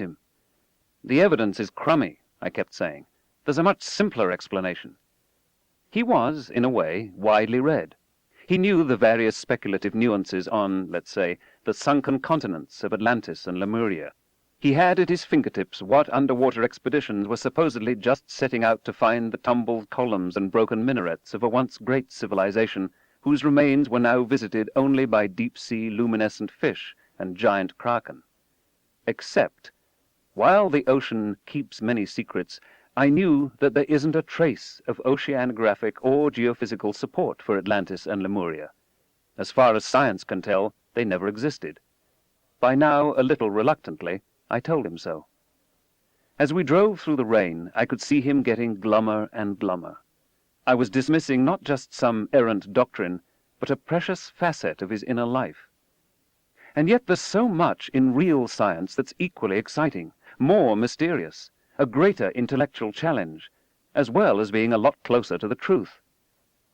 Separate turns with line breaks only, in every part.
him. "The evidence is crummy," I kept saying. "There's a much simpler explanation." He was, in a way, widely read. He knew the various speculative nuances on, let's say, the sunken continents of Atlantis and Lemuria. He had at his fingertips what underwater expeditions were supposedly just setting out to find the tumbled columns and broken minarets of a once great civilization whose remains were now visited only by deep-sea luminescent fish and giant kraken. Except, while the ocean keeps many secrets, I knew that there isn't a trace of oceanographic or geophysical support for Atlantis and Lemuria. As far as science can tell, they never existed. By now, a little reluctantly, I told him so. As we drove through the rain, I could see him getting glummer and glummer. I was dismissing not just some errant doctrine, but a precious facet of his inner life. And yet there's so much in real science that's equally exciting, more mysterious, a greater intellectual challenge, as well as being a lot closer to the truth.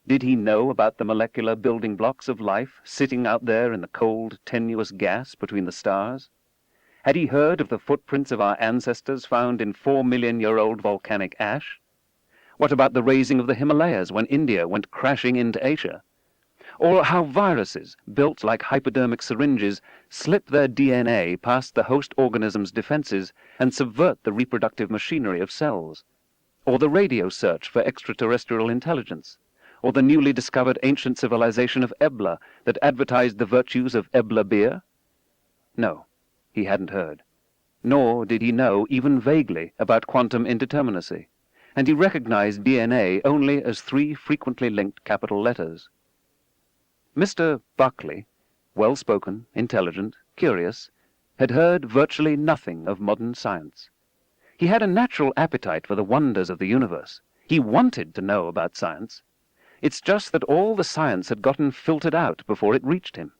Did he know about the molecular building blocks of life sitting out there in the cold, tenuous gas between the stars? Had he heard of the footprints of our ancestors found in 4-million-year-old volcanic ash? What about the raising of the Himalayas when India went crashing into Asia? Or how viruses, built like hypodermic syringes, slip their DNA past the host organism's defenses and subvert the reproductive machinery of cells? Or the radio search for extraterrestrial intelligence? Or the newly discovered ancient civilization of Ebla that advertised the virtues of Ebla beer? No, he hadn't heard. Nor did he know, even vaguely, about quantum indeterminacy, and he recognized DNA only as 3 frequently linked capital letters. Mr. Buckley, well-spoken, intelligent, curious, had heard virtually nothing of modern science. He had a natural appetite for the wonders of the universe. He wanted to know about science. It's just that all the science had gotten filtered out before it reached him.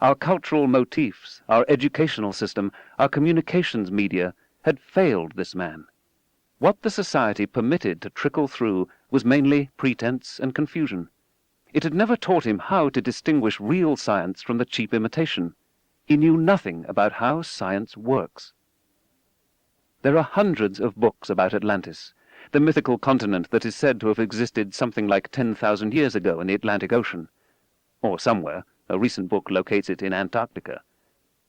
Our cultural motifs, our educational system, our communications media had failed this man. What the society permitted to trickle through was mainly pretense and confusion. It had never taught him how to distinguish real science from the cheap imitation. He knew nothing about how science works. There are hundreds of books about Atlantis, the mythical continent that is said to have existed something like 10,000 years ago in the Atlantic Ocean. Or somewhere, a recent book locates it in Antarctica.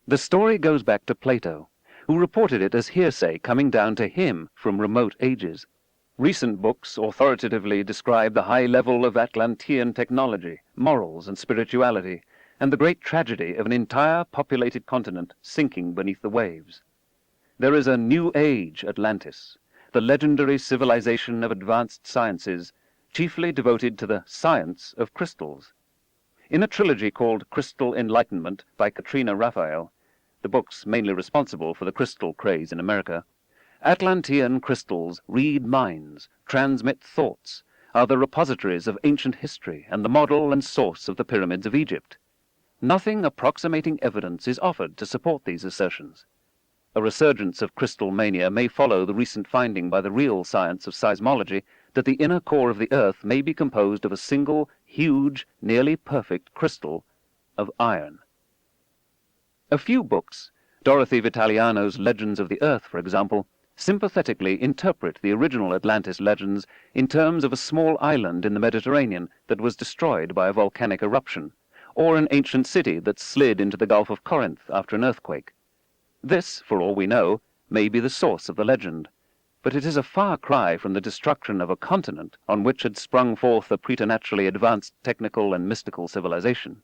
The story goes back to Plato, who reported it as hearsay coming down to him from remote ages. Recent books authoritatively describe the high level of Atlantean technology, morals and spirituality, and the great tragedy of an entire populated continent sinking beneath the waves. There is a New Age Atlantis, the legendary civilization of advanced sciences, chiefly devoted to the science of crystals. In a trilogy called Crystal Enlightenment by Katrina Raphael, the book's mainly responsible for the crystal craze in America, Atlantean crystals read minds, transmit thoughts, are the repositories of ancient history and the model and source of the pyramids of Egypt. Nothing approximating evidence is offered to support these assertions. A resurgence of crystal mania may follow the recent finding by the real science of seismology that the inner core of the Earth may be composed of a single, huge, nearly perfect crystal of iron. A few books, Dorothy Vitaliano's Legends of the Earth, for example, sympathetically interpret the original Atlantis legends in terms of a small island in the Mediterranean that was destroyed by a volcanic eruption, or an ancient city that slid into the Gulf of Corinth after an earthquake. This, for all we know, may be the source of the legend, but it is a far cry from the destruction of a continent on which had sprung forth a preternaturally advanced technical and mystical civilization.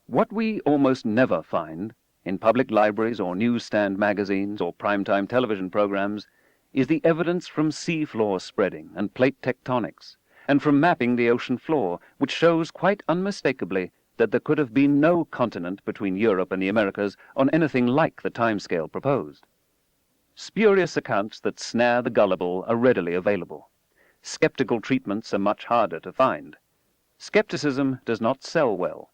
What we almost never find, in public libraries or newsstand magazines or primetime television programs, is the evidence from seafloor spreading and plate tectonics, and from mapping the ocean floor, which shows quite unmistakably that there could have been no continent between Europe and the Americas on anything like the timescale proposed. Spurious accounts that snare the gullible are readily available. Skeptical treatments are much harder to find. Skepticism does not sell well.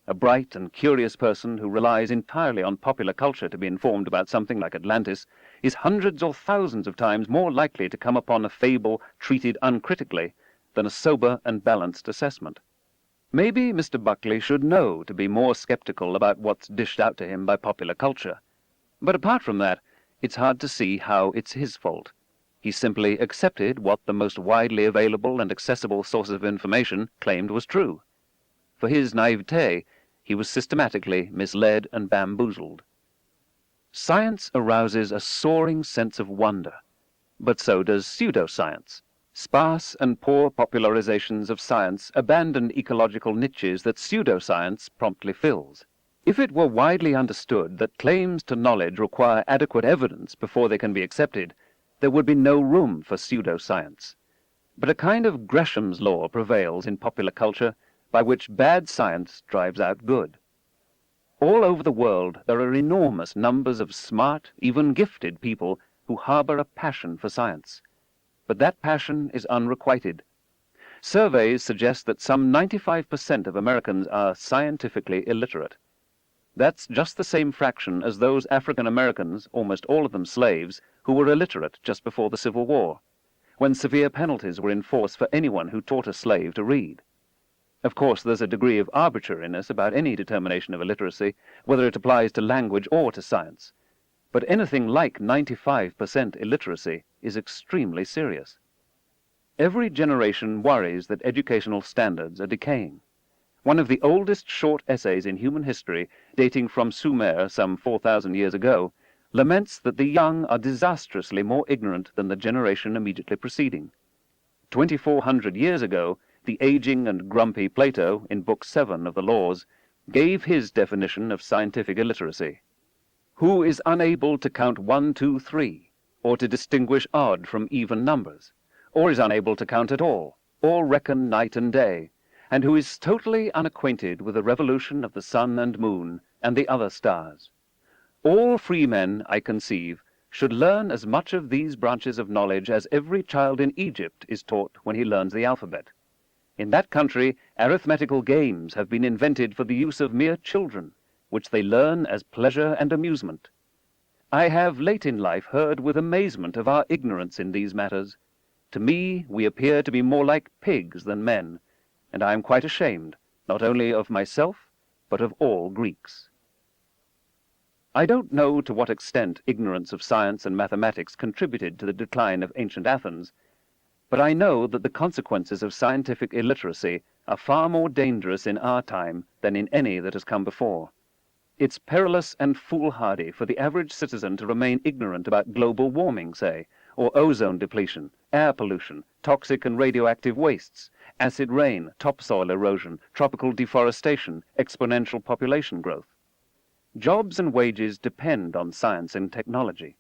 A bright and curious person who relies entirely on popular culture to be informed about something like Atlantis is hundreds or thousands of times more likely to come upon a fable treated uncritically than a sober and balanced assessment. Maybe Mr. Buckley should know to be more skeptical about what's dished out to him by popular culture. But apart from that, it's hard to see how it's his fault. He simply accepted what the most widely available and accessible source of information claimed was true. For his naivete, he was systematically misled and bamboozled. Science arouses a soaring sense of wonder, but so does pseudoscience. Sparse and poor popularizations of science abandon ecological niches that pseudoscience promptly fills. If it were widely understood that claims to knowledge require adequate evidence before they can be accepted, there would be no room for pseudoscience. But a kind of Gresham's law prevails in popular culture, by which bad science drives out good. All over the world there are enormous numbers of smart, even gifted people who harbor a passion for science. But that passion is unrequited. Surveys suggest that some 95% of Americans are scientifically illiterate. That's just the same fraction as those African Americans, almost all of them slaves, who were illiterate just before the Civil War, when severe penalties were in force for anyone who taught a slave to read. Of course, there's a degree of arbitrariness about any determination of illiteracy, whether it applies to language or to science. But anything like 95% illiteracy is extremely serious. Every generation worries that educational standards are decaying. One of the oldest short essays in human history, dating from Sumer some 4,000 years ago, laments that the young are disastrously more ignorant than the generation immediately preceding. 2,400 years ago, the aging and grumpy Plato, in Book 7 of the Laws, gave his definition of scientific illiteracy. Who is unable to count 1, 2, 3, or to distinguish odd from even numbers, or is unable to count at all, or reckon night and day, and who is totally unacquainted with the revolution of the sun and moon and the other stars. All free men, I conceive, should learn as much of these branches of knowledge as every child in Egypt is taught when he learns the alphabet. In that country, arithmetical games have been invented for the use of mere children, which they learn as pleasure and amusement. I have late in life heard with amazement of our ignorance in these matters. To me, we appear to be more like pigs than men, and I am quite ashamed, not only of myself, but of all Greeks. I don't know to what extent ignorance of science and mathematics contributed to the decline of ancient Athens, but I know that the consequences of scientific illiteracy are far more dangerous in our time than in any that has come before. It's perilous and foolhardy for the average citizen to remain ignorant about global warming, say, or ozone depletion, air pollution, toxic and radioactive wastes, acid rain, topsoil erosion, tropical deforestation, exponential population growth. Jobs and wages depend on science and technology.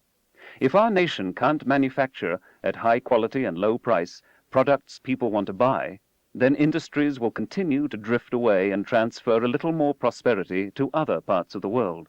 If our nation can't manufacture at high quality and low price products people want to buy, then industries will continue to drift away and transfer a little more prosperity to other parts of the world.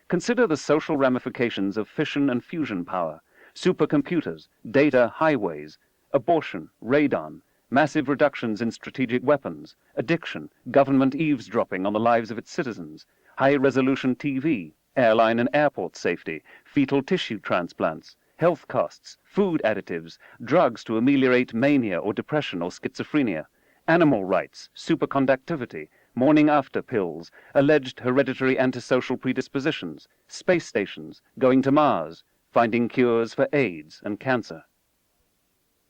Consider the social ramifications of fission and fusion power, supercomputers, data highways, abortion, radon, massive reductions in strategic weapons, addiction, government eavesdropping on the lives of its citizens, high-resolution TV, airline and airport safety, fetal tissue transplants, health costs, food additives, drugs to ameliorate mania or depression or schizophrenia, animal rights, superconductivity, morning-after pills, alleged hereditary antisocial predispositions, space stations, going to Mars, finding cures for AIDS and cancer.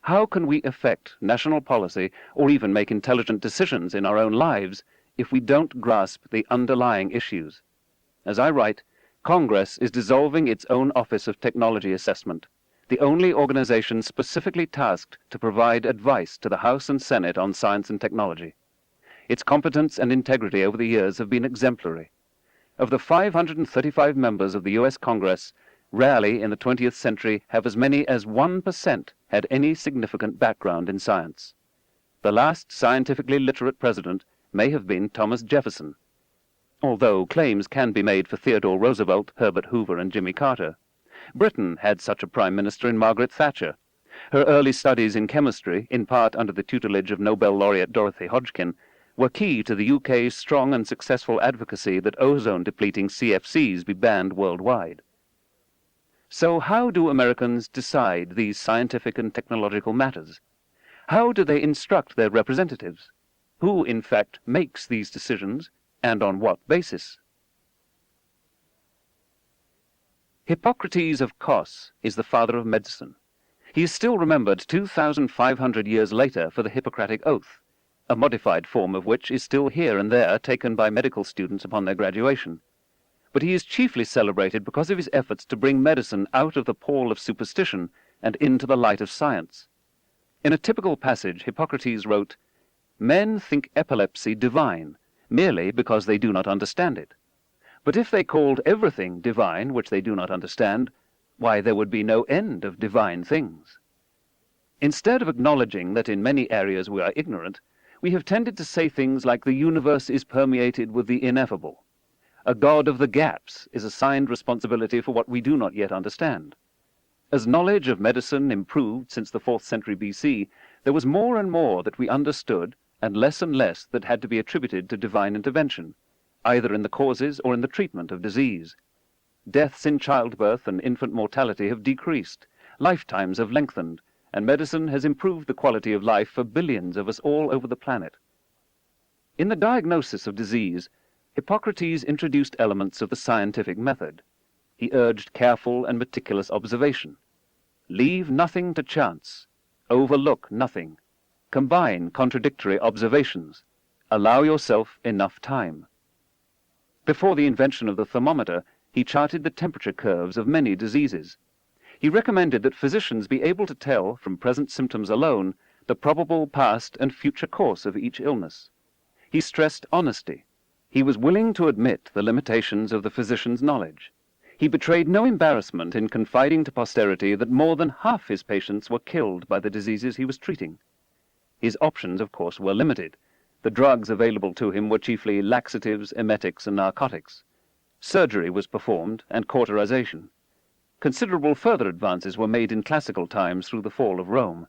How can we affect national policy or even make intelligent decisions in our own lives if we don't grasp the underlying issues? As I write, Congress is dissolving its own Office of Technology Assessment, the only organization specifically tasked to provide advice to the House and Senate on science and technology. Its competence and integrity over the years have been exemplary. Of the 535 members of the U.S. Congress, rarely in the 20th century have as many as 1% had any significant background in science. The last scientifically literate president may have been Thomas Jefferson, although claims can be made for Theodore Roosevelt, Herbert Hoover, and Jimmy Carter. Britain had such a prime minister in Margaret Thatcher. Her early studies in chemistry, in part under the tutelage of Nobel laureate Dorothy Hodgkin, were key to the UK's strong and successful advocacy that ozone-depleting CFCs be banned worldwide. So how do Americans decide these scientific and technological matters? How do they instruct their representatives? Who, in fact, makes these decisions, and on what basis? Hippocrates of Kos is the father of medicine. He is still remembered 2,500 years later for the Hippocratic Oath, a modified form of which is still here and there taken by medical students upon their graduation. But he is chiefly celebrated because of his efforts to bring medicine out of the pall of superstition and into the light of science. In a typical passage, Hippocrates wrote, "Men think epilepsy divine, merely because they do not understand it. But if they called everything divine which they do not understand, why, there would be no end of divine things." Instead of acknowledging that in many areas we are ignorant, we have tended to say things like the universe is permeated with the ineffable. A god of the gaps is assigned responsibility for what we do not yet understand. As knowledge of medicine improved since the 4th century BC, there was more and more that we understood, and less that had to be attributed to divine intervention, either in the causes or in the treatment of disease. Deaths in childbirth and infant mortality have decreased, lifetimes have lengthened, and medicine has improved the quality of life for billions of us all over the planet. In the diagnosis of disease, Hippocrates introduced elements of the scientific method. He urged careful and meticulous observation. Leave nothing to chance. Overlook nothing. Combine contradictory observations. Allow yourself enough time. Before the invention of the thermometer, he charted the temperature curves of many diseases. He recommended that physicians be able to tell, from present symptoms alone, the probable past and future course of each illness. He stressed honesty. He was willing to admit the limitations of the physician's knowledge. He betrayed no embarrassment in confiding to posterity that more than half his patients were killed by the diseases he was treating. His options, of course, were limited. The drugs available to him were chiefly laxatives, emetics, and narcotics. Surgery was performed, and cauterization. Considerable further advances were made in classical times through the fall of Rome.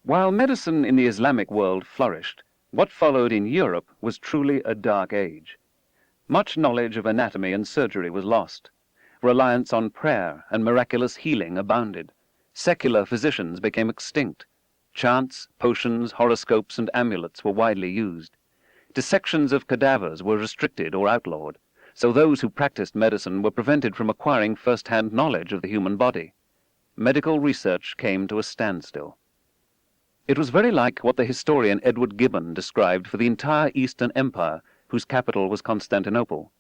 While medicine in the Islamic world flourished, what followed in Europe was truly a dark age. Much knowledge of anatomy and surgery was lost. Reliance on prayer and miraculous healing abounded. Secular physicians became extinct. Chants, potions, horoscopes, and amulets were widely used. Dissections of cadavers were restricted or outlawed, so those who practiced medicine were prevented from acquiring first-hand knowledge of the human body. Medical research came to a standstill. It was very like what the historian Edward Gibbon described for the entire Eastern Empire, whose capital was Constantinople.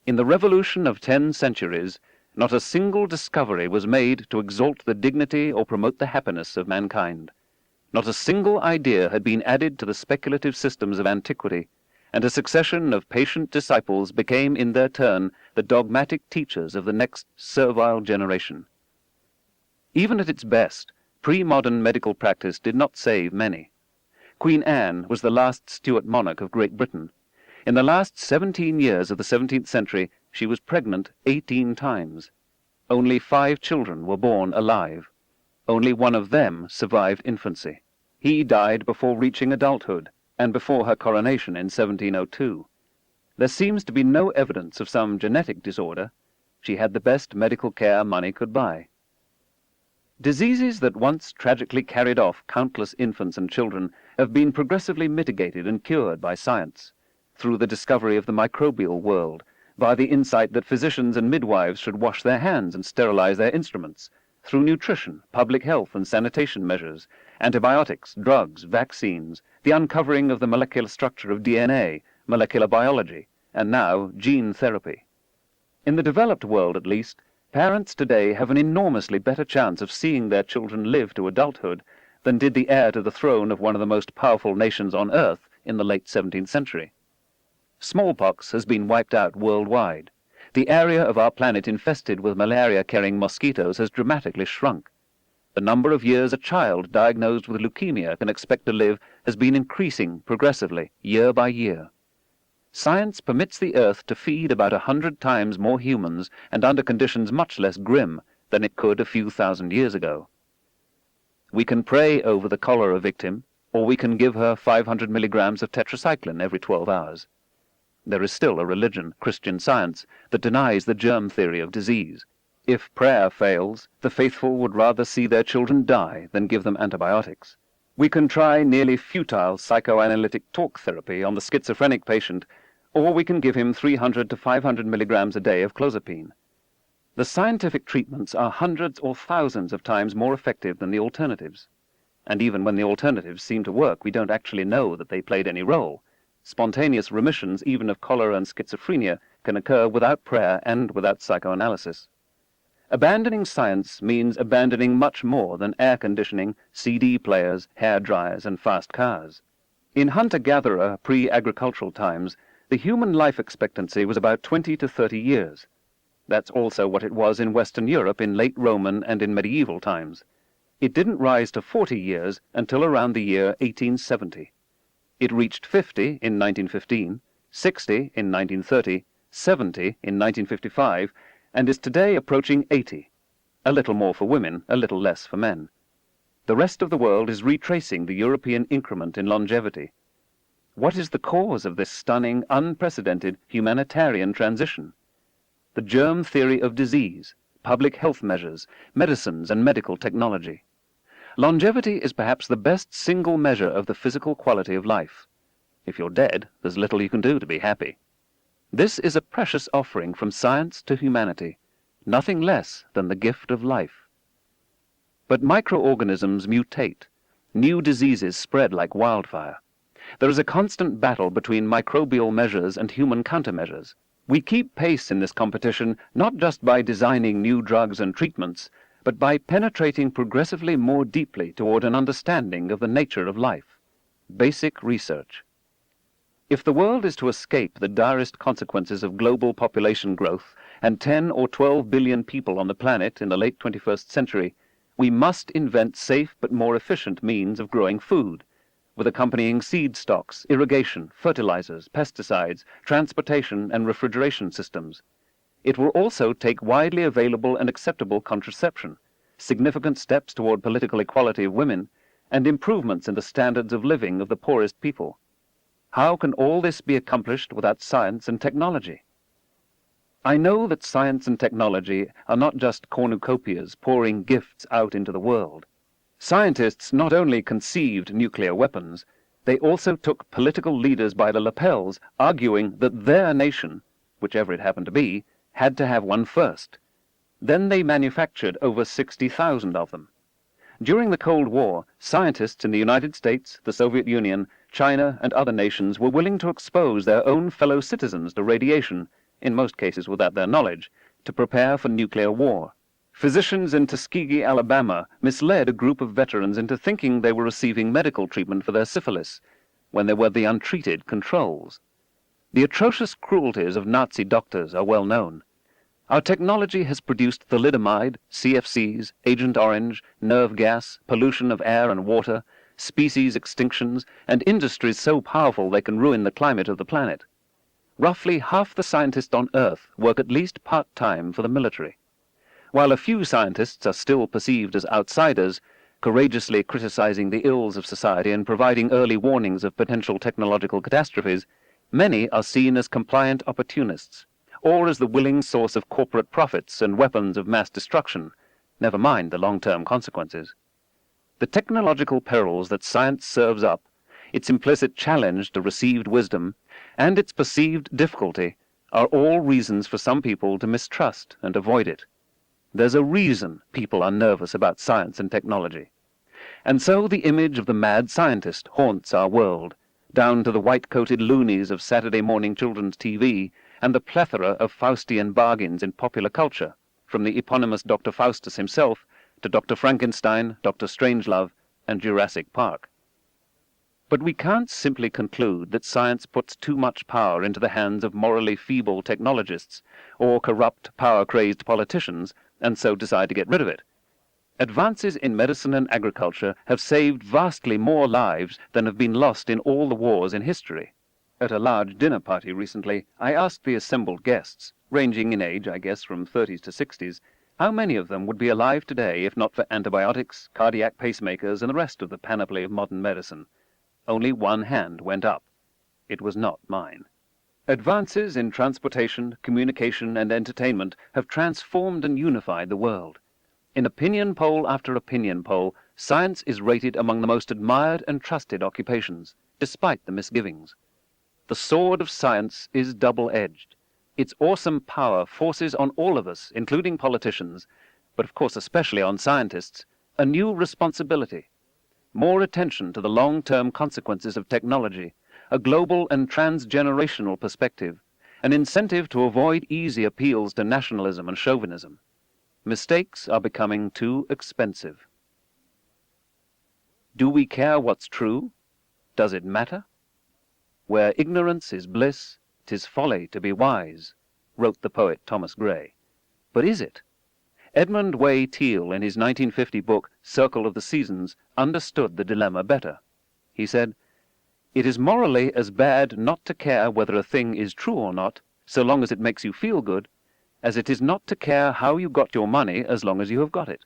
In the revolution of 10 centuries, not a single discovery was made to exalt the dignity or promote the happiness of mankind. Not a single idea had been added to the speculative systems of antiquity, and a succession of patient disciples became in their turn the dogmatic teachers of the next servile generation. Even at its best, pre-modern medical practice did not save many. Queen Anne was the last Stuart monarch of Great Britain. In the last 17 years of the 17th century, she was pregnant 18 times. Only 5 children were born alive. Only one of them survived infancy. He died before reaching adulthood, and before her coronation in 1702. There seems to be no evidence of some genetic disorder. She had the best medical care money could buy. Diseases that once tragically carried off countless infants and children have been progressively mitigated and cured by science, through the discovery of the microbial world, by the insight that physicians and midwives should wash their hands and sterilize their instruments, through nutrition, public health and sanitation measures, antibiotics, drugs, vaccines, the uncovering of the molecular structure of DNA, molecular biology, and now gene therapy. In the developed world, at least, parents today have an enormously better chance of seeing their children live to adulthood than did the heir to the throne of one of the most powerful nations on earth in the late 17th century. Smallpox has been wiped out worldwide. The area of our planet infested with malaria-carrying mosquitoes has dramatically shrunk. The number of years a child diagnosed with leukemia can expect to live has been increasing progressively, year by year. Science permits the Earth to feed about 100 times more humans and under conditions much less grim than it could a few thousand years ago. We can pray over the cholera victim, or we can give her 500 milligrams of tetracycline every 12 hours. There is still a religion, Christian Science, that denies the germ theory of disease. If prayer fails, the faithful would rather see their children die than give them antibiotics. We can try nearly futile psychoanalytic talk therapy on the schizophrenic patient, or we can give him 300 to 500 milligrams a day of clozapine. The scientific treatments are hundreds or thousands of times more effective than the alternatives. And even when the alternatives seem to work, we don't actually know that they played any role. Spontaneous remissions, even of cholera and schizophrenia, can occur without prayer and without psychoanalysis. Abandoning science means abandoning much more than air conditioning, CD players, hair dryers, and fast cars. In hunter-gatherer pre-agricultural times, the human life expectancy was about 20 to 30 years. That's also what it was in Western Europe in late Roman and in medieval times. It didn't rise to 40 years until around the year 1870. It reached 50 in 1915, 60 in 1930, 70 in 1955, and is today approaching 80. A little more for women, a little less for men. The rest of the world is retracing the European increment in longevity. What is the cause of this stunning, unprecedented humanitarian transition? The germ theory of disease, public health measures, medicines and medical technology. Longevity is perhaps the best single measure of the physical quality of life. If you're dead, there's little you can do to be happy. This is a precious offering from science to humanity, nothing less than the gift of life. But microorganisms mutate. New diseases spread like wildfire. There is a constant battle between microbial measures and human countermeasures. We keep pace in this competition not just by designing new drugs and treatments, but by penetrating progressively more deeply toward an understanding of the nature of life. Basic research. If the world is to escape the direst consequences of global population growth and 10 or 12 billion people on the planet in the late 21st century, we must invent safe but more efficient means of growing food, with accompanying seed stocks, irrigation, fertilizers, pesticides, transportation and refrigeration systems. It will also take widely available and acceptable contraception, significant steps toward political equality of women, and improvements in the standards of living of the poorest people. How can all this be accomplished without science and technology? I know that science and technology are not just cornucopias pouring gifts out into the world. Scientists not only conceived nuclear weapons, they also took political leaders by the lapels, arguing that their nation, whichever it happened to be, had to have one first. Then they manufactured over 60,000 of them. During the Cold War, scientists in the United States, the Soviet Union, China, and other nations were willing to expose their own fellow citizens to radiation, in most cases without their knowledge, to prepare for nuclear war. Physicians in Tuskegee, Alabama, misled a group of veterans into thinking they were receiving medical treatment for their syphilis, when they were the untreated controls. The atrocious cruelties of Nazi doctors are well known. Our technology has produced thalidomide, CFCs, Agent Orange, nerve gas, pollution of air and water, species extinctions, and industries so powerful they can ruin the climate of the planet. Roughly half the scientists on Earth work at least part-time for the military. While a few scientists are still perceived as outsiders, courageously criticizing the ills of society and providing early warnings of potential technological catastrophes, many are seen as compliant opportunists, or as the willing source of corporate profits and weapons of mass destruction, never mind the long-term consequences. The technological perils that science serves up, its implicit challenge to received wisdom, and its perceived difficulty are all reasons for some people to mistrust and avoid it. There's a reason people are nervous about science and technology. And so the image of the mad scientist haunts our world, down to the white-coated loonies of Saturday morning children's TV and the plethora of Faustian bargains in popular culture, from the eponymous Dr. Faustus himself to Dr. Frankenstein, Dr. Strangelove, and Jurassic Park. But we can't simply conclude that science puts too much power into the hands of morally feeble technologists or corrupt, power-crazed politicians, and so decide to get rid of it. Advances in medicine and agriculture have saved vastly more lives than have been lost in all the wars in history. At a large dinner party recently, I asked the assembled guests, ranging in age, I guess, from 30s to 60s, how many of them would be alive today if not for antibiotics, cardiac pacemakers, and the rest of the panoply of modern medicine. Only one hand went up. It was not mine. Advances in transportation, communication, and entertainment have transformed and unified the world. In opinion poll after opinion poll, science is rated among the most admired and trusted occupations, despite the misgivings. The sword of science is double-edged. Its awesome power forces on all of us, including politicians, but of course especially on scientists, a new responsibility. More attention to the long-term consequences of technology, a global and transgenerational perspective, an incentive to avoid easy appeals to nationalism and chauvinism. Mistakes are becoming too expensive. Do we care what's true? Does it matter? Where ignorance is bliss, 'tis folly to be wise, wrote the poet Thomas Gray. But is it? Edmund Way Teale, in his 1950 book Circle of the Seasons, understood the dilemma better. He said, "It is morally as bad not to care whether a thing is true or not, so long as it makes you feel good, as it is not to care how you got your money as long as you have got it."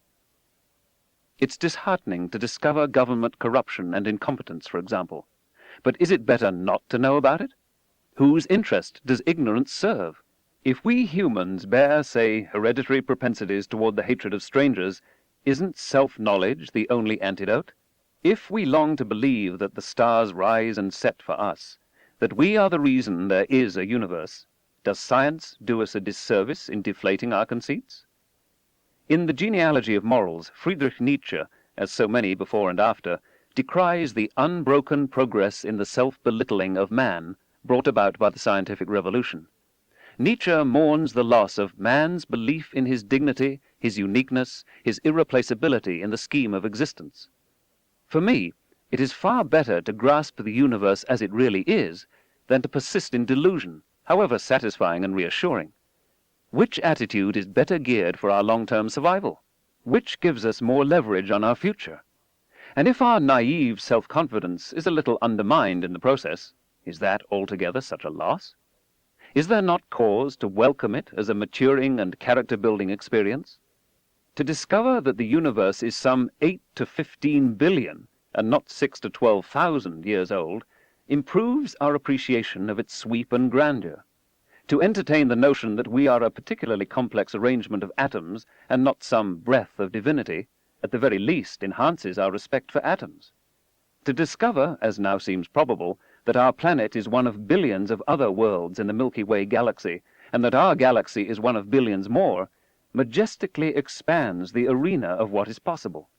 It's disheartening to discover government corruption and incompetence, for example. But is it better not to know about it? Whose interest does ignorance serve? If we humans bear, say, hereditary propensities toward the hatred of strangers, isn't self-knowledge the only antidote? If we long to believe that the stars rise and set for us, that we are the reason there is a universe, does science do us a disservice in deflating our conceits? In The Genealogy of Morals, Friedrich Nietzsche, as so many before and after, decries the unbroken progress in the self-belittling of man brought about by the scientific revolution. Nietzsche mourns the loss of man's belief in his dignity, his uniqueness, his irreplaceability in the scheme of existence. For me, it is far better to grasp the universe as it really is than to persist in delusion, however satisfying and reassuring. Which attitude is better geared for our long-term survival? Which gives us more leverage on our future? And if our naive self-confidence is a little undermined in the process, is that altogether such a loss? Is there not cause to welcome it as a maturing and character-building experience? To discover that the universe is some 8 to 15 billion, and not 6 to 12,000 years old, improves our appreciation of its sweep and grandeur. To entertain the notion that we are a particularly complex arrangement of atoms, and not some breath of divinity, at the very least enhances our respect for atoms. To discover, as now seems probable, that our planet is one of billions of other worlds in the Milky Way galaxy, and that our galaxy is one of billions more, majestically expands the arena of what is possible.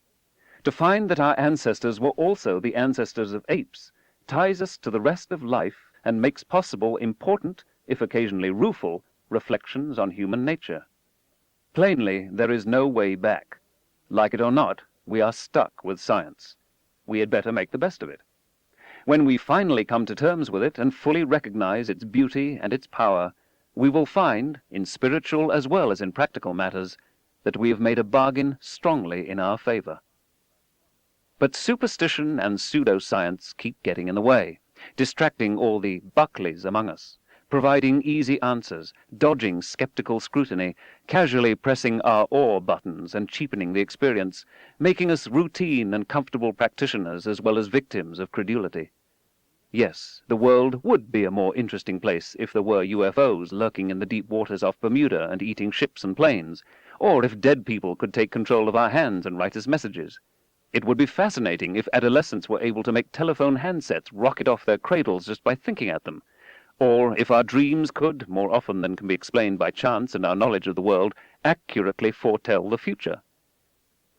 To find that our ancestors were also the ancestors of apes ties us to the rest of life and makes possible important, if occasionally rueful, reflections on human nature. Plainly, there is no way back. Like it or not, we are stuck with science. We had better make the best of it. When we finally come to terms with it and fully recognize its beauty and its power, we will find, in spiritual as well as in practical matters, that we have made a bargain strongly in our favor. But superstition and pseudoscience keep getting in the way, distracting all the Buckleys among us, providing easy answers, dodging skeptical scrutiny, casually pressing our awe buttons and cheapening the experience, making us routine and comfortable practitioners as well as victims of credulity. Yes, the world would be a more interesting place if there were UFOs lurking in the deep waters off Bermuda and eating ships and planes, or if dead people could take control of our hands and write us messages. It would be fascinating if adolescents were able to make telephone handsets rocket off their cradles just by thinking at them, or if our dreams could, more often than can be explained by chance and our knowledge of the world, accurately foretell the future.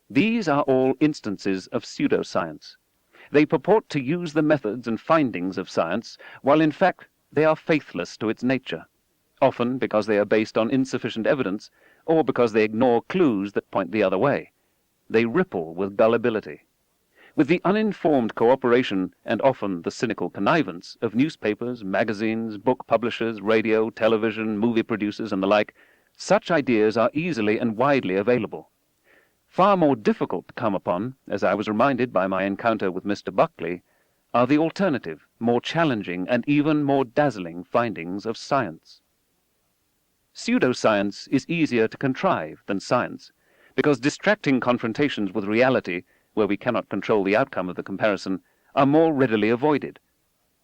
These are all instances of pseudoscience. They purport to use the methods and findings of science, while in fact they are faithless to its nature, often because they are based on insufficient evidence, or because they ignore clues that point the other way. They ripple with gullibility. With the uninformed cooperation, and often the cynical connivance, of newspapers, magazines, book publishers, radio, television, movie producers, and the like, such ideas are easily and widely available. Far more difficult to come upon, as I was reminded by my encounter with Mr. Buckley, are the alternative, more challenging, and even more dazzling findings of science. Pseudoscience is easier to contrive than science, because distracting confrontations with reality, where we cannot control the outcome of the comparison, are more readily avoided.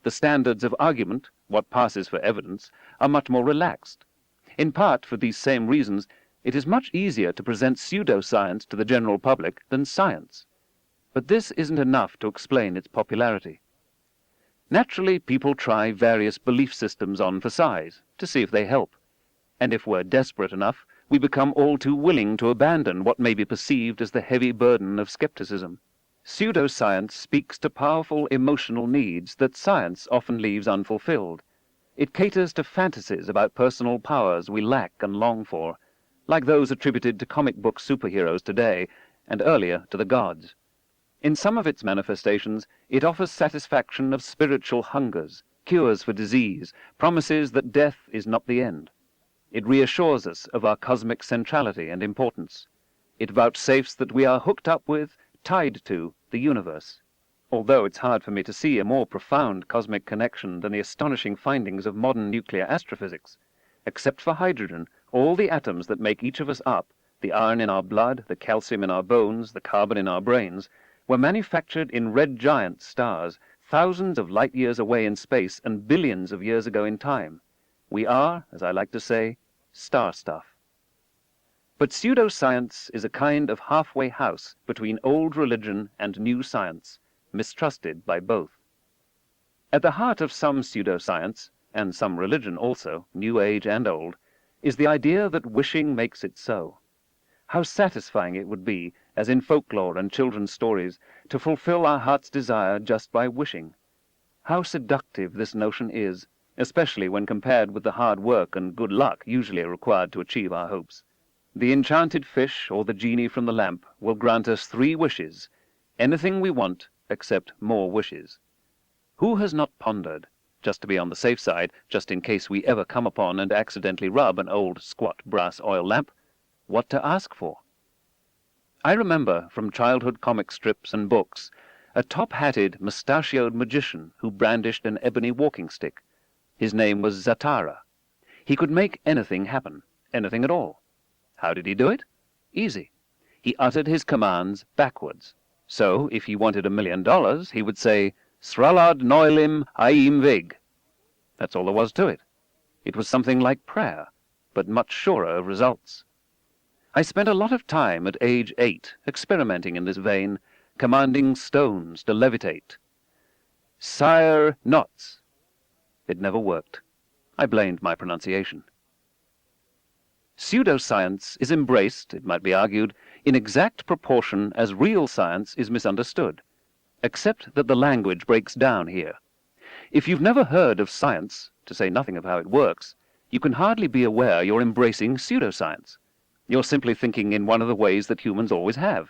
The standards of argument, what passes for evidence, are much more relaxed. In part for these same reasons, it is much easier to present pseudoscience to the general public than science. But this isn't enough to explain its popularity. Naturally, people try various belief systems on for size, to see if they help. And if we're desperate enough, we become all too willing to abandon what may be perceived as the heavy burden of skepticism. Pseudoscience speaks to powerful emotional needs that science often leaves unfulfilled. It caters to fantasies about personal powers we lack and long for, like those attributed to comic book superheroes today, and earlier to the gods. In some of its manifestations, it offers satisfaction of spiritual hungers, cures for disease, promises that death is not the end. It reassures us of our cosmic centrality and importance. It vouchsafes that we are hooked up with, tied to, the universe. Although it's hard for me to see a more profound cosmic connection than the astonishing findings of modern nuclear astrophysics. Except for hydrogen, all the atoms that make each of us up, the iron in our blood, the calcium in our bones, the carbon in our brains, were manufactured in red giant stars, thousands of light years away in space and billions of years ago in time. We are, as I like to say, star stuff. But pseudoscience is a kind of halfway house between old religion and new science, mistrusted by both. At the heart of some pseudoscience, and some religion also, New Age and old, is the idea that wishing makes it so. How satisfying it would be, as in folklore and children's stories, to fulfill our heart's desire just by wishing. How seductive this notion is, especially when compared with the hard work and good luck usually required to achieve our hopes. The enchanted fish or the genie from the lamp will grant us 3 wishes, anything we want except more wishes. Who has not pondered, just to be on the safe side, just in case we ever come upon and accidentally rub an old squat brass oil lamp, what to ask for? I remember from childhood comic strips and books a top-hatted, mustachioed magician who brandished an ebony walking stick. His name was Zatara. He could make anything happen, anything at all. How did he do it? Easy. He uttered his commands backwards. So, if he wanted $1 million, he would say, Sralad Noilim Aim Vig. That's all there was to it. It was something like prayer, but much surer of results. I spent a lot of time at age 8 experimenting in this vein, commanding stones to levitate. Sire Knots. It never worked. I blamed my pronunciation. Pseudoscience is embraced, it might be argued, in exact proportion as real science is misunderstood, except that the language breaks down here. If you've never heard of science, to say nothing of how it works, you can hardly be aware you're embracing pseudoscience. You're simply thinking in one of the ways that humans always have.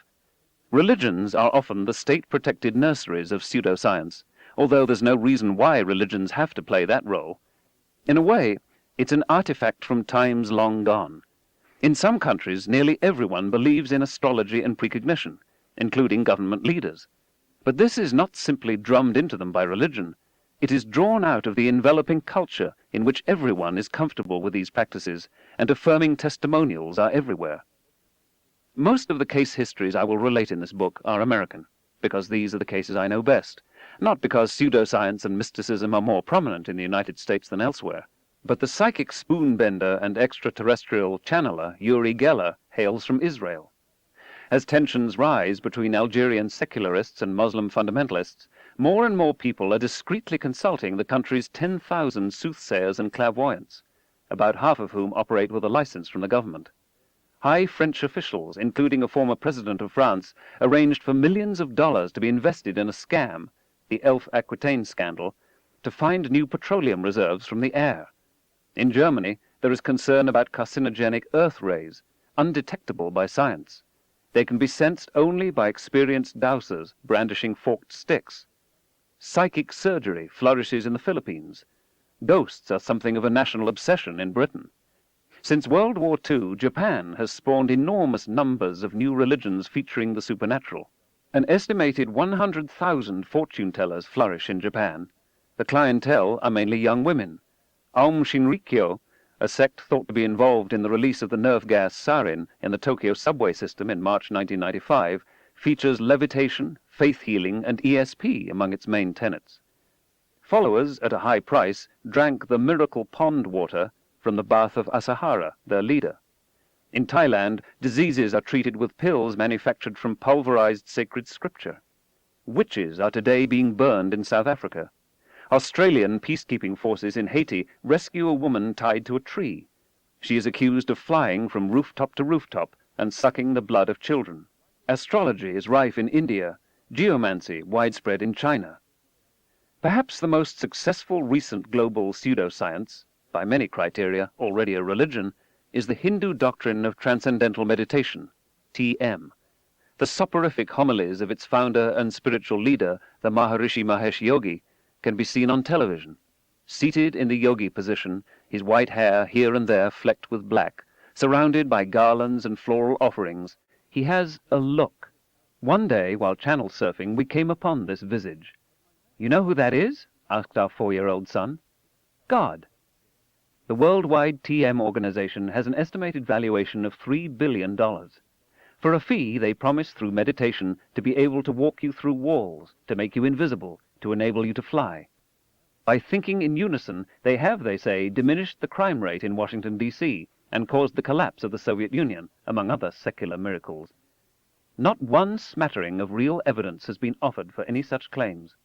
Religions are often the state-protected nurseries of pseudoscience, although there's no reason why religions have to play that role. In a way, it's an artifact from times long gone. In some countries, nearly everyone believes in astrology and precognition, including government leaders. But this is not simply drummed into them by religion. It is drawn out of the enveloping culture in which everyone is comfortable with these practices, and affirming testimonials are everywhere. Most of the case histories I will relate in this book are American, because these are the cases I know best, not because pseudoscience and mysticism are more prominent in the United States than elsewhere. But the psychic spoonbender and extraterrestrial channeler Uri Geller hails from Israel. As tensions rise between Algerian secularists and Muslim fundamentalists, more and more people are discreetly consulting the country's 10,000 soothsayers and clairvoyants, about half of whom operate with a license from the government. High French officials, including a former president of France, arranged for millions of dollars to be invested in a scam, the Elf Aquitaine scandal, to find new petroleum reserves from the air. In Germany, there is concern about carcinogenic Earth rays, undetectable by science. They can be sensed only by experienced dowsers brandishing forked sticks. Psychic surgery flourishes in the Philippines. Ghosts are something of a national obsession in Britain. Since World War II, Japan has spawned enormous numbers of new religions featuring the supernatural. An estimated 100,000 fortune-tellers flourish in Japan. The clientele are mainly young women. Aum Shinrikyo, a sect thought to be involved in the release of the nerve gas sarin in the Tokyo subway system in March 1995, features levitation, faith healing, and ESP among its main tenets. Followers, at a high price, drank the miracle pond water from the bath of Asahara, their leader. In Thailand, diseases are treated with pills manufactured from pulverized sacred scripture. Witches are today being burned in South Africa. Australian peacekeeping forces in Haiti rescue a woman tied to a tree. She is accused of flying from rooftop to rooftop and sucking the blood of children. Astrology is rife in India, geomancy widespread in China. Perhaps the most successful recent global pseudoscience, by many criteria already a religion, is the Hindu doctrine of transcendental meditation, TM. The soporific homilies of its founder and spiritual leader, the Maharishi Mahesh Yogi, can be seen on television. Seated in the yogi position, his white hair here and there flecked with black, surrounded by garlands and floral offerings, he has a look. One day, while channel surfing, we came upon this visage. "You know who that is?" asked our 4-year-old son. "God." The worldwide TM organization has an estimated valuation of $3 billion. For a fee, they promise through meditation to be able to walk you through walls, to make you invisible, to enable you to fly. By thinking in unison, they have, they say, diminished the crime rate in Washington, D.C., and caused the collapse of the Soviet Union, among other secular miracles. Not one smattering of real evidence has been offered for any such claims.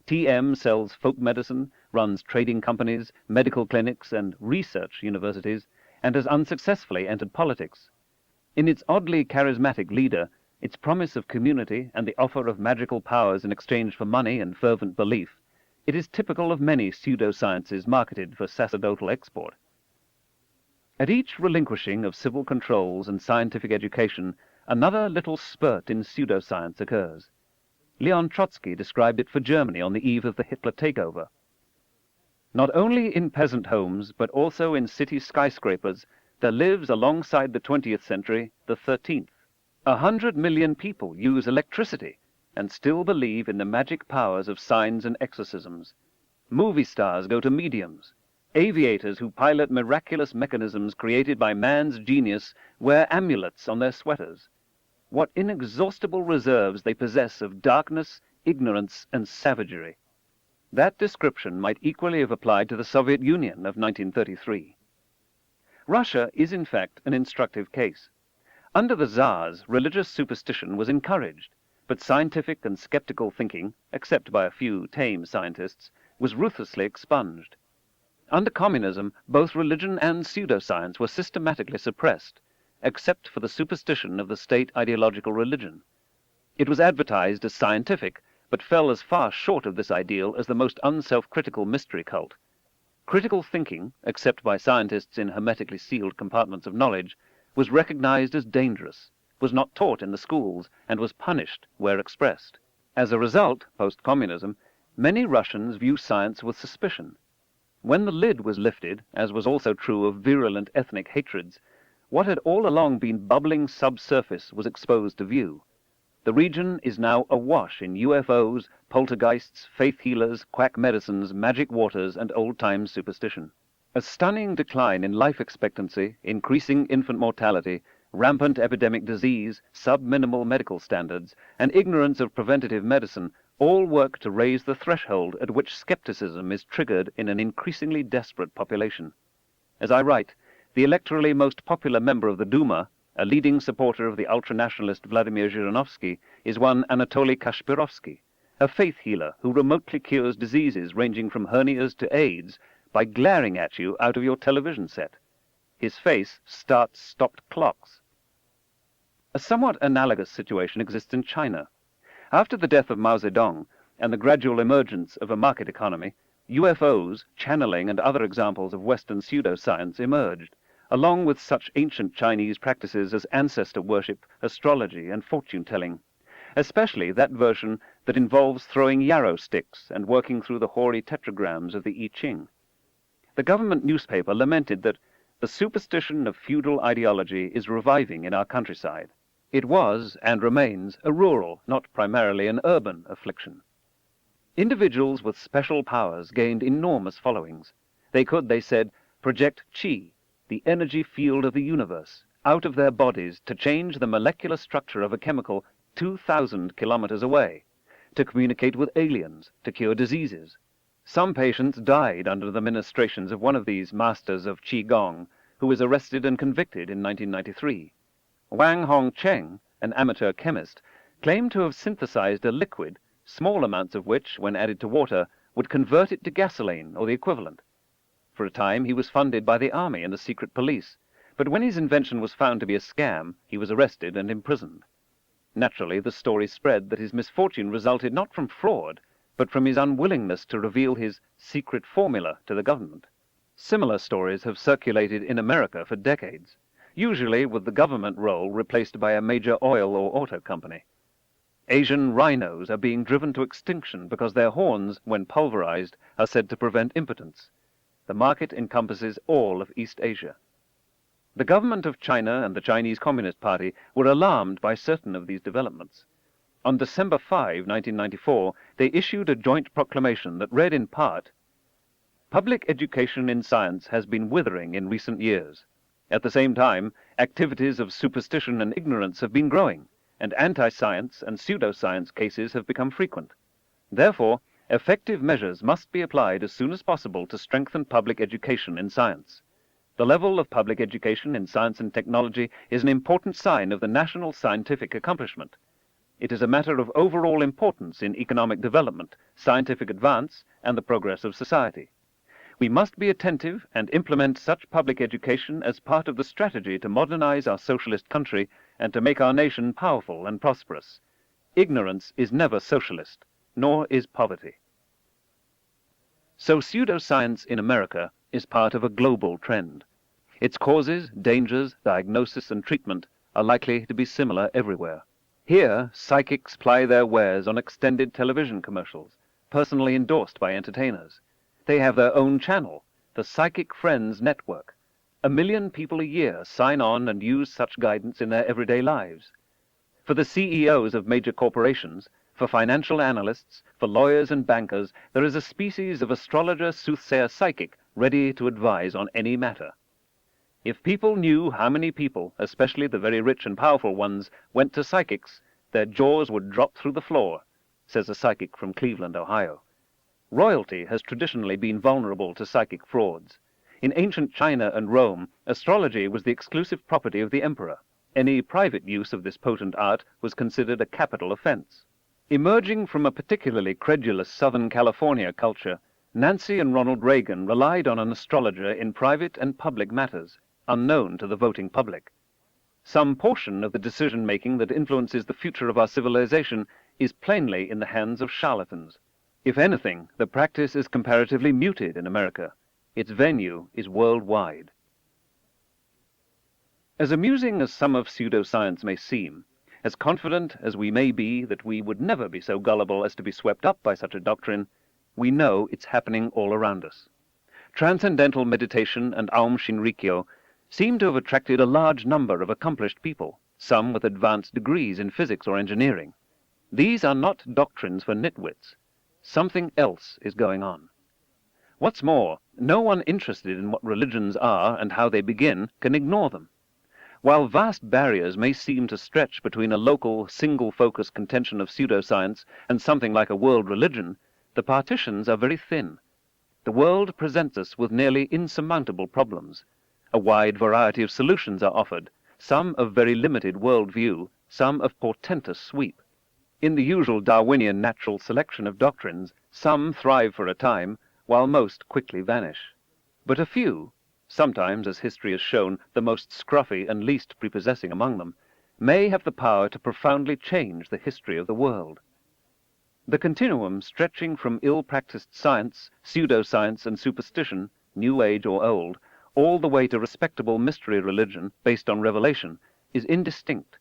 TM sells folk medicine, runs trading companies, medical clinics, and research universities, and has unsuccessfully entered politics. In its oddly charismatic leader, its promise of community and the offer of magical powers in exchange for money and fervent belief, it is typical of many pseudosciences marketed for sacerdotal export. At each relinquishing of civil controls and scientific education, another little spurt in pseudoscience occurs. Leon Trotsky described it for Germany on the eve of the Hitler takeover. Not only in peasant homes, but also in city skyscrapers, there lives alongside the 20th century the 13th. 100 million people use electricity and still believe in the magic powers of signs and exorcisms. Movie stars go to mediums. Aviators who pilot miraculous mechanisms created by man's genius wear amulets on their sweaters. What inexhaustible reserves they possess of darkness, ignorance, and savagery. That description might equally have applied to the Soviet Union of 1933. Russia is in fact an instructive case. Under the Tsars, religious superstition was encouraged, but scientific and skeptical thinking, except by a few tame scientists, was ruthlessly expunged. Under communism, both religion and pseudoscience were systematically suppressed, except for the superstition of the state ideological religion. It was advertised as scientific, but fell as far short of this ideal as the most unself-critical mystery cult. Critical thinking, except by scientists in hermetically sealed compartments of knowledge, was recognized as dangerous, was not taught in the schools, and was punished where expressed. As a result, post-communism, many Russians view science with suspicion. When the lid was lifted, as was also true of virulent ethnic hatreds, what had all along been bubbling subsurface was exposed to view. The region is now awash in UFOs, poltergeists, faith healers, quack medicines, magic waters, and old-time superstition. A stunning decline in life expectancy, increasing infant mortality, rampant epidemic disease, sub-minimal medical standards, and ignorance of preventative medicine all work to raise the threshold at which skepticism is triggered in an increasingly desperate population. As I write, the electorally most popular member of the Duma, a leading supporter of the ultranationalist Vladimir Zhirinovsky, is one Anatoly Kashpirovsky, a faith healer who remotely cures diseases ranging from hernias to AIDS by glaring at you out of your television set. His face starts stopped clocks. A somewhat analogous situation exists in China. After the death of Mao Zedong and the gradual emergence of a market economy, UFOs, channeling, and other examples of Western pseudoscience emerged, along with such ancient Chinese practices as ancestor worship, astrology, and fortune-telling, especially that version that involves throwing yarrow sticks and working through the hoary tetragrams of the I Ching. The government newspaper lamented that the superstition of feudal ideology is reviving in our countryside. It was, and remains, a rural, not primarily an urban affliction. Individuals with special powers gained enormous followings. They could, they said, project qi, the energy field of the universe, out of their bodies to change the molecular structure of a chemical 2,000 kilometers away, to communicate with aliens, to cure diseases. Some patients died under the ministrations of one of these masters of Qigong, who was arrested and convicted in 1993. Wang Hongcheng, an amateur chemist, claimed to have synthesized a liquid, small amounts of which, when added to water, would convert it to gasoline or the equivalent. For a time he was funded by the army and the secret police, but when his invention was found to be a scam, he was arrested and imprisoned. Naturally, the story spread that his misfortune resulted not from fraud, but from his unwillingness to reveal his secret formula to the government. Similar stories have circulated in America for decades, usually with the government role replaced by a major oil or auto company. Asian rhinos are being driven to extinction because their horns, when pulverized, are said to prevent impotence. The market encompasses all of East Asia. The government of China and the Chinese Communist Party were alarmed by certain of these developments. On December 5, 1994, they issued a joint proclamation that read in part, "Public education in science has been withering in recent years. At the same time, activities of superstition and ignorance have been growing, and anti-science and pseudoscience cases have become frequent. Therefore, effective measures must be applied as soon as possible to strengthen public education in science. The level of public education in science and technology is an important sign of the national scientific accomplishment. It is a matter of overall importance in economic development, scientific advance, and the progress of society. We must be attentive and implement such public education as part of the strategy to modernize our socialist country and to make our nation powerful and prosperous. Ignorance is never socialist, nor is poverty." So pseudoscience in America is part of a global trend. Its causes, dangers, diagnosis, and treatment are likely to be similar everywhere. Here, psychics ply their wares on extended television commercials, personally endorsed by entertainers. They have their own channel, the Psychic Friends Network. 1 million people a year sign on and use such guidance in their everyday lives. For the CEOs of major corporations, for financial analysts, for lawyers and bankers, there is a species of astrologer, soothsayer, psychic ready to advise on any matter. If people knew how many people, especially the very rich and powerful ones, went to psychics, their jaws would drop through the floor, says a psychic from Cleveland, Ohio. Royalty has traditionally been vulnerable to psychic frauds. In ancient China and Rome, astrology was the exclusive property of the emperor. Any private use of this potent art was considered a capital offense. Emerging from a particularly credulous Southern California culture, Nancy and Ronald Reagan relied on an astrologer in private and public matters, unknown to the voting public. Some portion of the decision-making that influences the future of our civilization is plainly in the hands of charlatans. If anything, the practice is comparatively muted in America. Its venue is worldwide. As amusing as some of pseudoscience may seem, as confident as we may be that we would never be so gullible as to be swept up by such a doctrine, we know it's happening all around us. Transcendental meditation and Aum Shinrikyo seem to have attracted a large number of accomplished people, some with advanced degrees in physics or engineering. These are not doctrines for nitwits. Something else is going on. What's more, no one interested in what religions are and how they begin can ignore them. While vast barriers may seem to stretch between a local, single-focus contention of pseudoscience and something like a world religion, the partitions are very thin. The world presents us with nearly insurmountable problems. A wide variety of solutions are offered, some of very limited worldview, some of portentous sweep. In the usual Darwinian natural selection of doctrines, some thrive for a time, while most quickly vanish. But a few, sometimes, as history has shown, the most scruffy and least prepossessing among them, may have the power to profoundly change the history of the world. The continuum stretching from ill-practiced science, pseudoscience, and superstition, New Age or old, all the way to respectable mystery religion based on revelation, is indistinct.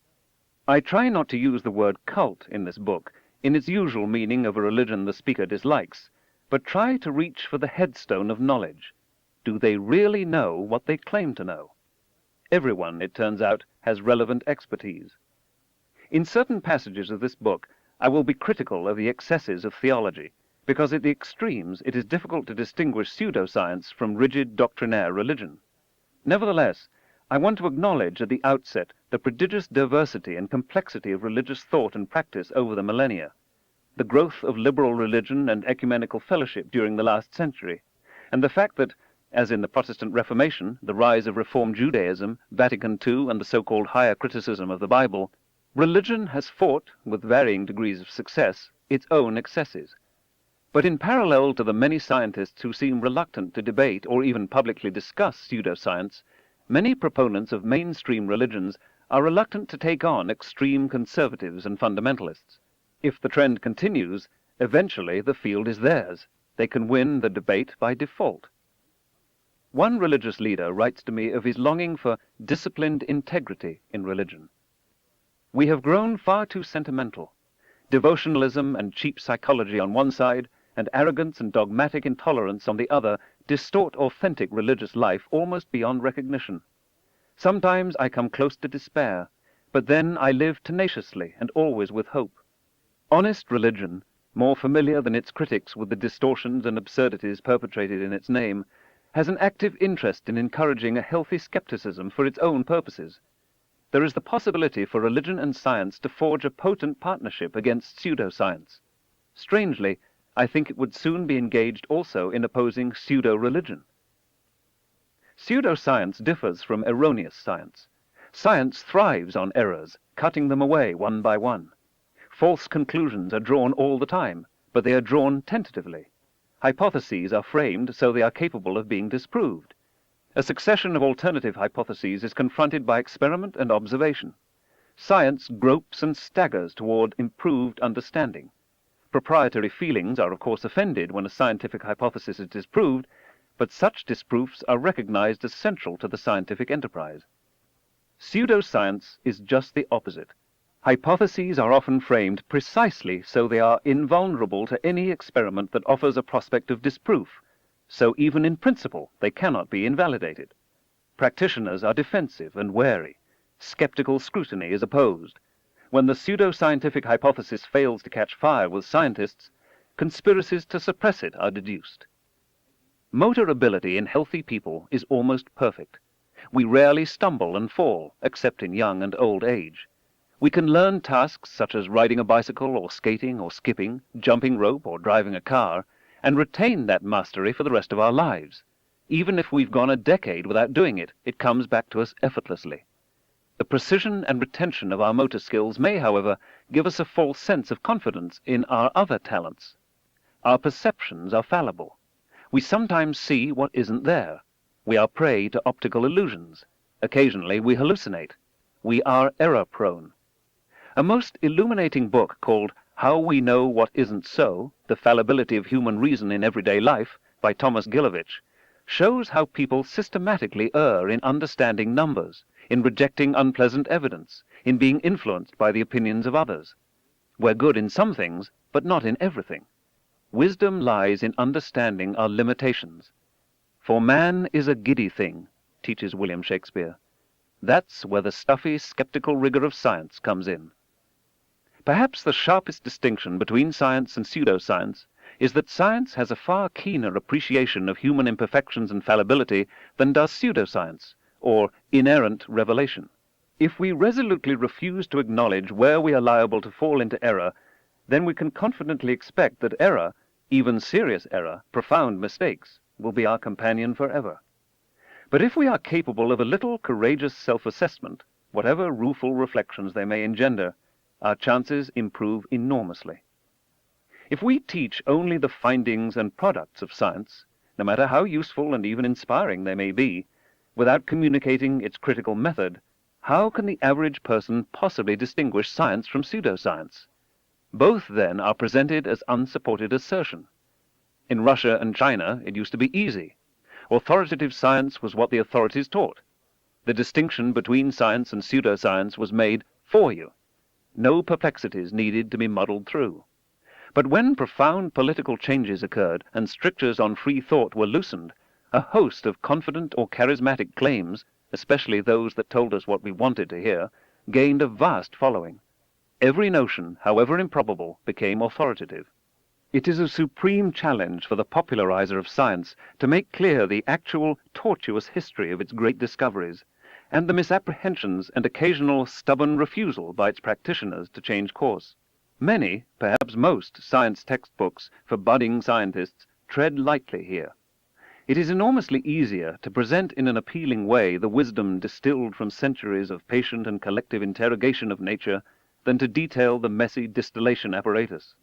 I try not to use the word cult in this book in its usual meaning of a religion the speaker dislikes, but try to reach for the headstone of knowledge. Do they really know what they claim to know? Everyone, it turns out, has relevant expertise. In certain passages of this book, I will be critical of the excesses of theology, because at the extremes it is difficult to distinguish pseudoscience from rigid doctrinaire religion. Nevertheless, I want to acknowledge at the outset the prodigious diversity and complexity of religious thought and practice over the millennia, the growth of liberal religion and ecumenical fellowship during the last century, and the fact that, as in the Protestant Reformation, the rise of Reformed Judaism, Vatican II, and the so-called higher criticism of the Bible, religion has fought, with varying degrees of success, its own excesses. But in parallel to the many scientists who seem reluctant to debate or even publicly discuss pseudoscience, many proponents of mainstream religions are reluctant to take on extreme conservatives and fundamentalists. If the trend continues, eventually the field is theirs. They can win the debate by default. One religious leader writes to me of his longing for disciplined integrity in religion. We have grown far too sentimental. Devotionalism and cheap psychology on one side, and arrogance and dogmatic intolerance on the other, distort authentic religious life almost beyond recognition. Sometimes I come close to despair, but then I live tenaciously and always with hope. Honest religion, more familiar than its critics with the distortions and absurdities perpetrated in its name, has an active interest in encouraging a healthy skepticism for its own purposes. There is the possibility for religion and science to forge a potent partnership against pseudoscience. Strangely, I think it would soon be engaged also in opposing pseudo-religion. Pseudoscience differs from erroneous science. Science thrives on errors, cutting them away one by one. False conclusions are drawn all the time, but they are drawn tentatively. Hypotheses are framed so they are capable of being disproved. A succession of alternative hypotheses is confronted by experiment and observation. Science gropes and staggers toward improved understanding. Proprietary feelings are of course offended when a scientific hypothesis is disproved, but such disproofs are recognized as central to the scientific enterprise. Pseudoscience is just the opposite. Hypotheses are often framed precisely so they are invulnerable to any experiment that offers a prospect of disproof, so even in principle they cannot be invalidated. Practitioners are defensive and wary. Skeptical scrutiny is opposed. When the pseudo-scientific hypothesis fails to catch fire with scientists, conspiracies to suppress it are deduced. Motor ability in healthy people is almost perfect. We rarely stumble and fall, except in young and old age. We can learn tasks such as riding a bicycle or skating or skipping, jumping rope or driving a car, and retain that mastery for the rest of our lives. Even if we've gone a decade without doing it, it comes back to us effortlessly. The precision and retention of our motor skills may, however, give us a false sense of confidence in our other talents. Our perceptions are fallible. We sometimes see what isn't there. We are prey to optical illusions. Occasionally we hallucinate. We are error-prone. A most illuminating book called How We Know What Isn't So, The Fallibility of Human Reason in Everyday Life, by Thomas Gilovich, shows how people systematically err in understanding numbers, in rejecting unpleasant evidence, in being influenced by the opinions of others. We're good in some things, but not in everything. Wisdom lies in understanding our limitations. For man is a giddy thing, teaches William Shakespeare. That's where the stuffy, skeptical rigor of science comes in. Perhaps the sharpest distinction between science and pseudoscience is that science has a far keener appreciation of human imperfections and fallibility than does pseudoscience, or inerrant revelation. If we resolutely refuse to acknowledge where we are liable to fall into error, then we can confidently expect that error, even serious error, profound mistakes, will be our companion forever. But if we are capable of a little courageous self-assessment, whatever rueful reflections they may engender, our chances improve enormously. If we teach only the findings and products of science, no matter how useful and even inspiring they may be, without communicating its critical method, how can the average person possibly distinguish science from pseudoscience? Both, then, are presented as unsupported assertion. In Russia and China, it used to be easy. Authoritative science was what the authorities taught. The distinction between science and pseudoscience was made for you. No perplexities needed to be muddled through. But when profound political changes occurred and strictures on free thought were loosened, a host of confident or charismatic claims, especially those that told us what we wanted to hear, gained a vast following. Every notion, however improbable, became authoritative. It is a supreme challenge for the popularizer of science to make clear the actual tortuous history of its great discoveries, and the misapprehensions and occasional stubborn refusal by its practitioners to change course. Many, perhaps most, science textbooks for budding scientists tread lightly here. It is enormously easier to present in an appealing way the wisdom distilled from centuries of patient and collective interrogation of nature than to detail the messy distillation apparatus.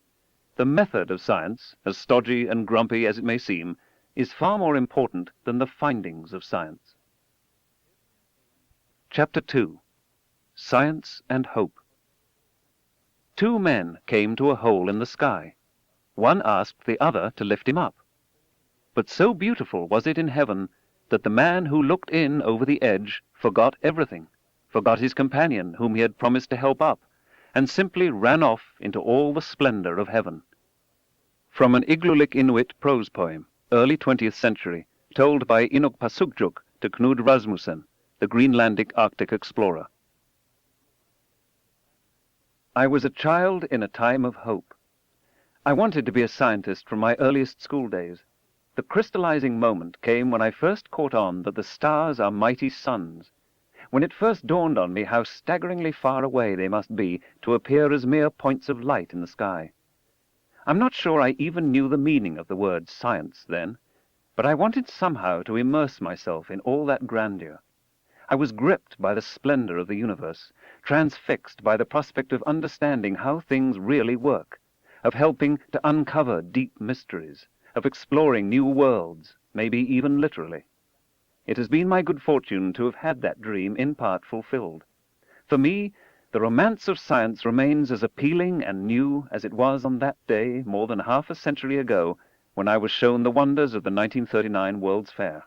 The method of science, as stodgy and grumpy as it may seem, is far more important than the findings of science. Chapter 2. Science and Hope. Two men came to a hole in the sky. One asked the other to lift him up. But so beautiful was it in heaven that the man who looked in over the edge forgot everything, forgot his companion whom he had promised to help up, and simply ran off into all the splendor of heaven. From an Igloolik Inuit prose poem, early 20th century, told by Inuktitut to Knud Rasmussen, the Greenlandic Arctic explorer. I was a child in a time of hope. I wanted to be a scientist from my earliest school days. The crystallizing moment came when I first caught on that the stars are mighty suns, when it first dawned on me how staggeringly far away they must be to appear as mere points of light in the sky. I'm not sure I even knew the meaning of the word science then, but I wanted somehow to immerse myself in all that grandeur. I was gripped by the splendor of the universe, transfixed by the prospect of understanding how things really work, of helping to uncover deep mysteries, of exploring new worlds, maybe even literally. It has been my good fortune to have had that dream in part fulfilled. For me, the romance of science remains as appealing and new as it was on that day more than half a century ago when I was shown the wonders of the 1939 World's Fair.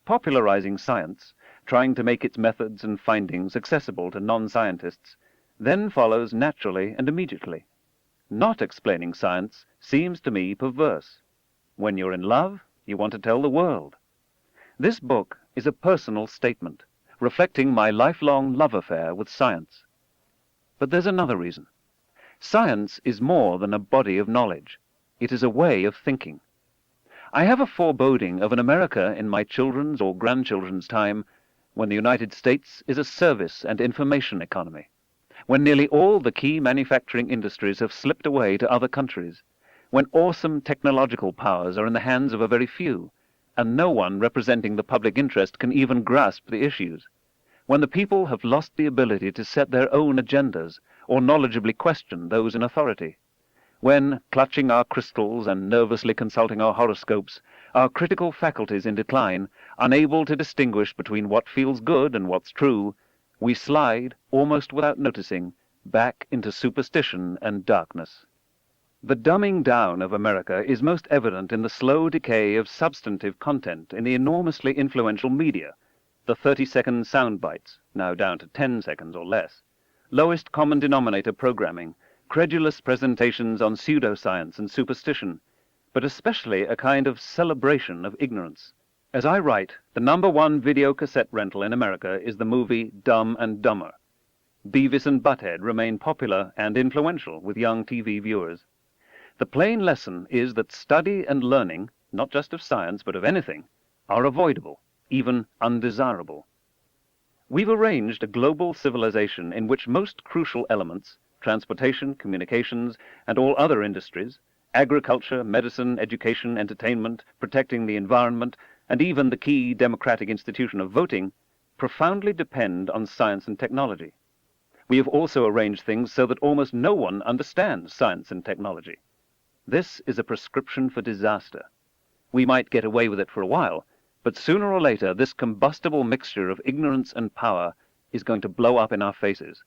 Popularizing science, trying to make its methods and findings accessible to non-scientists, then follows naturally and immediately. Not explaining science seems to me perverse. When you're in love, you want to tell the world. This book is a personal statement, reflecting my lifelong love affair with science. But there's another reason. Science is more than a body of knowledge. It is a way of thinking. I have a foreboding of an America in my children's or grandchildren's time when the United States is a service and information economy, when nearly all the key manufacturing industries have slipped away to other countries, when awesome technological powers are in the hands of a very few, and no one representing the public interest can even grasp the issues, when the people have lost the ability to set their own agendas or knowledgeably question those in authority, when, clutching our crystals and nervously consulting our horoscopes, our critical faculties in decline, unable to distinguish between what feels good and what's true, we slide, almost without noticing, back into superstition and darkness. The dumbing down of America is most evident in the slow decay of substantive content in the enormously influential media, the 30-second sound bites, now down to 10 seconds or less, lowest common denominator programming, credulous presentations on pseudoscience and superstition, but especially a kind of celebration of ignorance. As I write, the #1 video cassette rental in America is the movie Dumb and Dumber. Beavis and Butthead remain popular and influential with young TV viewers. The plain lesson is that study and learning, not just of science but of anything, are avoidable, even undesirable. We've arranged a global civilization in which most crucial elements, transportation, communications, and all other industries, agriculture, medicine, education, entertainment, protecting the environment, and even the key democratic institution of voting, profoundly depend on science and technology. We have also arranged things so that almost no one understands science and technology. This is a prescription for disaster. We might get away with it for a while, but sooner or later this combustible mixture of ignorance and power is going to blow up in our faces.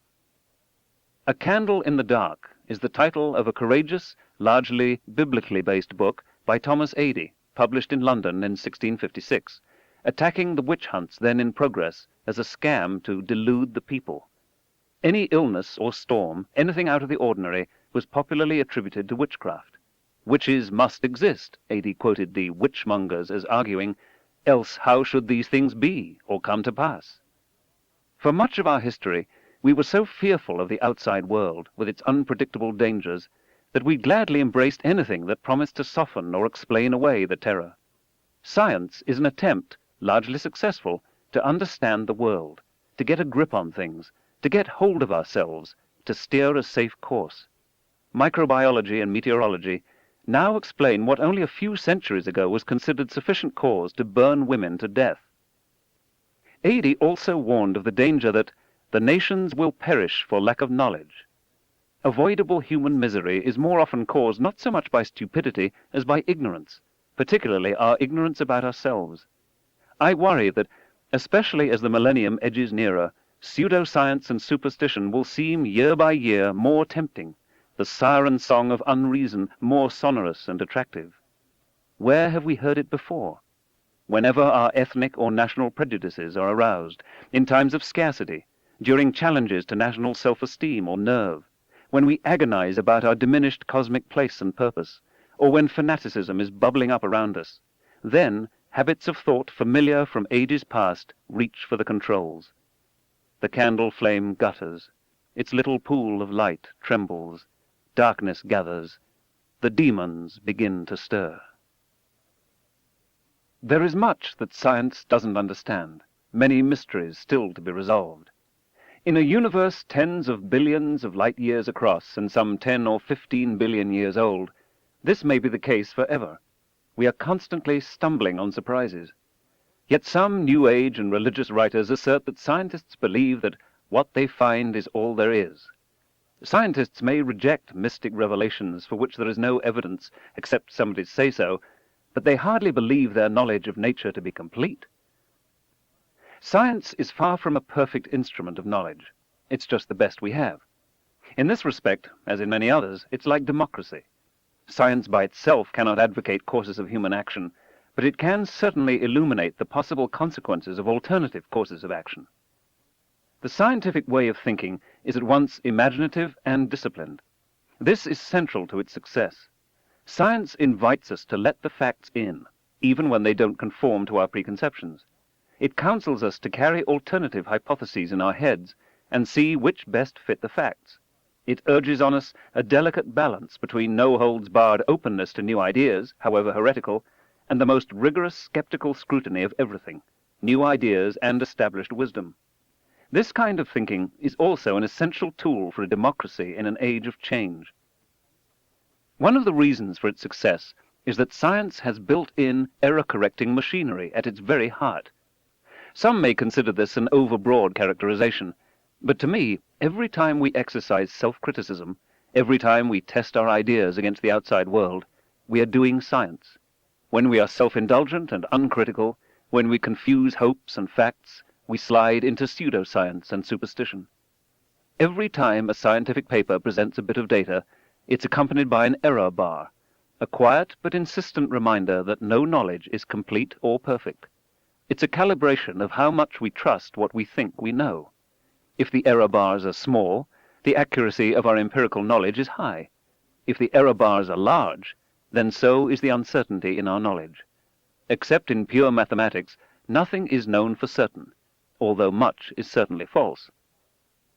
A Candle in the Dark is the title of a courageous, largely biblically based book by Thomas Adey, published in London in 1656, attacking the witch hunts then in progress as a scam to delude the people. Any illness or storm, anything out of the ordinary, was popularly attributed to witchcraft. Witches must exist, Adey quoted the witchmongers as arguing, else how should these things be or come to pass? For much of our history, we were so fearful of the outside world, with its unpredictable dangers, that we gladly embraced anything that promised to soften or explain away the terror. Science is an attempt, largely successful, to understand the world, to get a grip on things, to get hold of ourselves, to steer a safe course. Microbiology and meteorology now explain what only a few centuries ago was considered sufficient cause to burn women to death. Adey also warned of the danger that the nations will perish for lack of knowledge. Avoidable human misery is more often caused not so much by stupidity as by ignorance, particularly our ignorance about ourselves. I worry that, especially as the millennium edges nearer, pseudoscience and superstition will seem year by year more tempting, the siren song of unreason more sonorous and attractive. Where have we heard it before? Whenever our ethnic or national prejudices are aroused, in times of scarcity, during challenges to national self-esteem or nerve, when we agonize about our diminished cosmic place and purpose, or when fanaticism is bubbling up around us, then habits of thought familiar from ages past reach for the controls. The candle flame gutters, its little pool of light trembles, darkness gathers, the demons begin to stir. There is much that science doesn't understand, many mysteries still to be resolved. In a universe tens of billions of light years across and some 10 or 15 billion years old, this may be the case forever. We are constantly stumbling on surprises. Yet some New Age and religious writers assert that scientists believe that what they find is all there is. Scientists may reject mystic revelations for which there is no evidence except somebody's say-so, but they hardly believe their knowledge of nature to be complete. Science is far from a perfect instrument of knowledge. It's just the best we have. In this respect, as in many others, it's like democracy. Science by itself cannot advocate courses of human action, but it can certainly illuminate the possible consequences of alternative courses of action. The scientific way of thinking is at once imaginative and disciplined. This is central to its success. Science invites us to let the facts in, even when they don't conform to our preconceptions. It counsels us to carry alternative hypotheses in our heads and see which best fit the facts. It urges on us a delicate balance between no-holds-barred openness to new ideas, however heretical, and the most rigorous skeptical scrutiny of everything, new ideas and established wisdom. This kind of thinking is also an essential tool for a democracy in an age of change. One of the reasons for its success is that science has built-in error-correcting machinery at its very heart. Some may consider this an overbroad characterization, but to me, every time we exercise self-criticism, every time we test our ideas against the outside world, we are doing science. When we are self-indulgent and uncritical, when we confuse hopes and facts, we slide into pseudoscience and superstition. Every time a scientific paper presents a bit of data, it's accompanied by an error bar, a quiet but insistent reminder that no knowledge is complete or perfect. It's a calibration of how much we trust what we think we know. If the error bars are small, the accuracy of our empirical knowledge is high. If the error bars are large, then so is the uncertainty in our knowledge. Except in pure mathematics, nothing is known for certain, although much is certainly false.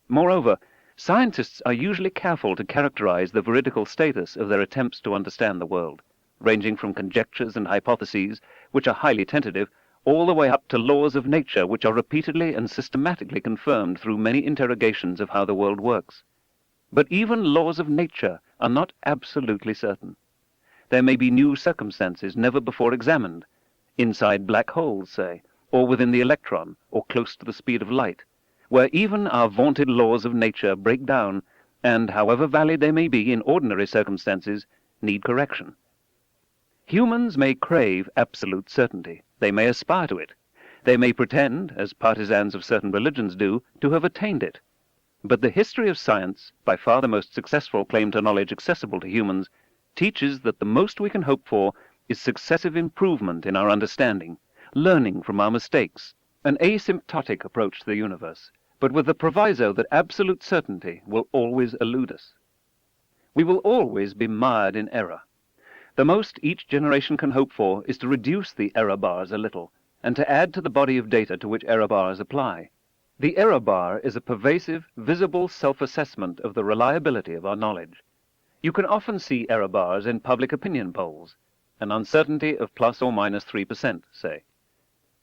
Moreover, scientists are usually careful to characterize the veridical status of their attempts to understand the world, ranging from conjectures and hypotheses, which are highly tentative, all the way up to laws of nature which are repeatedly and systematically confirmed through many interrogations of how the world works. But even laws of nature are not absolutely certain. There may be new circumstances never before examined, inside black holes, say, or within the electron, or close to the speed of light, where even our vaunted laws of nature break down, and, however valid they may be in ordinary circumstances, need correction. Humans may crave absolute certainty. They may aspire to it. They may pretend, as partisans of certain religions do, to have attained it. But the history of science, by far the most successful claim to knowledge accessible to humans, teaches that the most we can hope for is successive improvement in our understanding, learning from our mistakes, an asymptotic approach to the universe, but with the proviso that absolute certainty will always elude us. We will always be mired in error. The most each generation can hope for is to reduce the error bars a little, and to add to the body of data to which error bars apply. The error bar is a pervasive, visible self-assessment of the reliability of our knowledge. You can often see error bars in public opinion polls, an uncertainty of plus or minus 3%, say.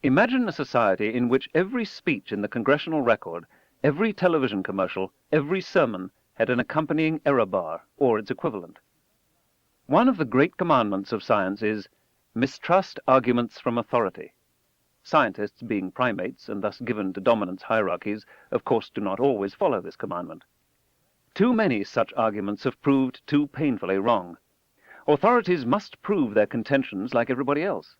Imagine a society in which every speech in the congressional record, every television commercial, every sermon had an accompanying error bar, or its equivalent. One of the great commandments of science is, mistrust arguments from authority. Scientists, being primates and thus given to dominance hierarchies, of course do not always follow this commandment. Too many such arguments have proved too painfully wrong. Authorities must prove their contentions like everybody else.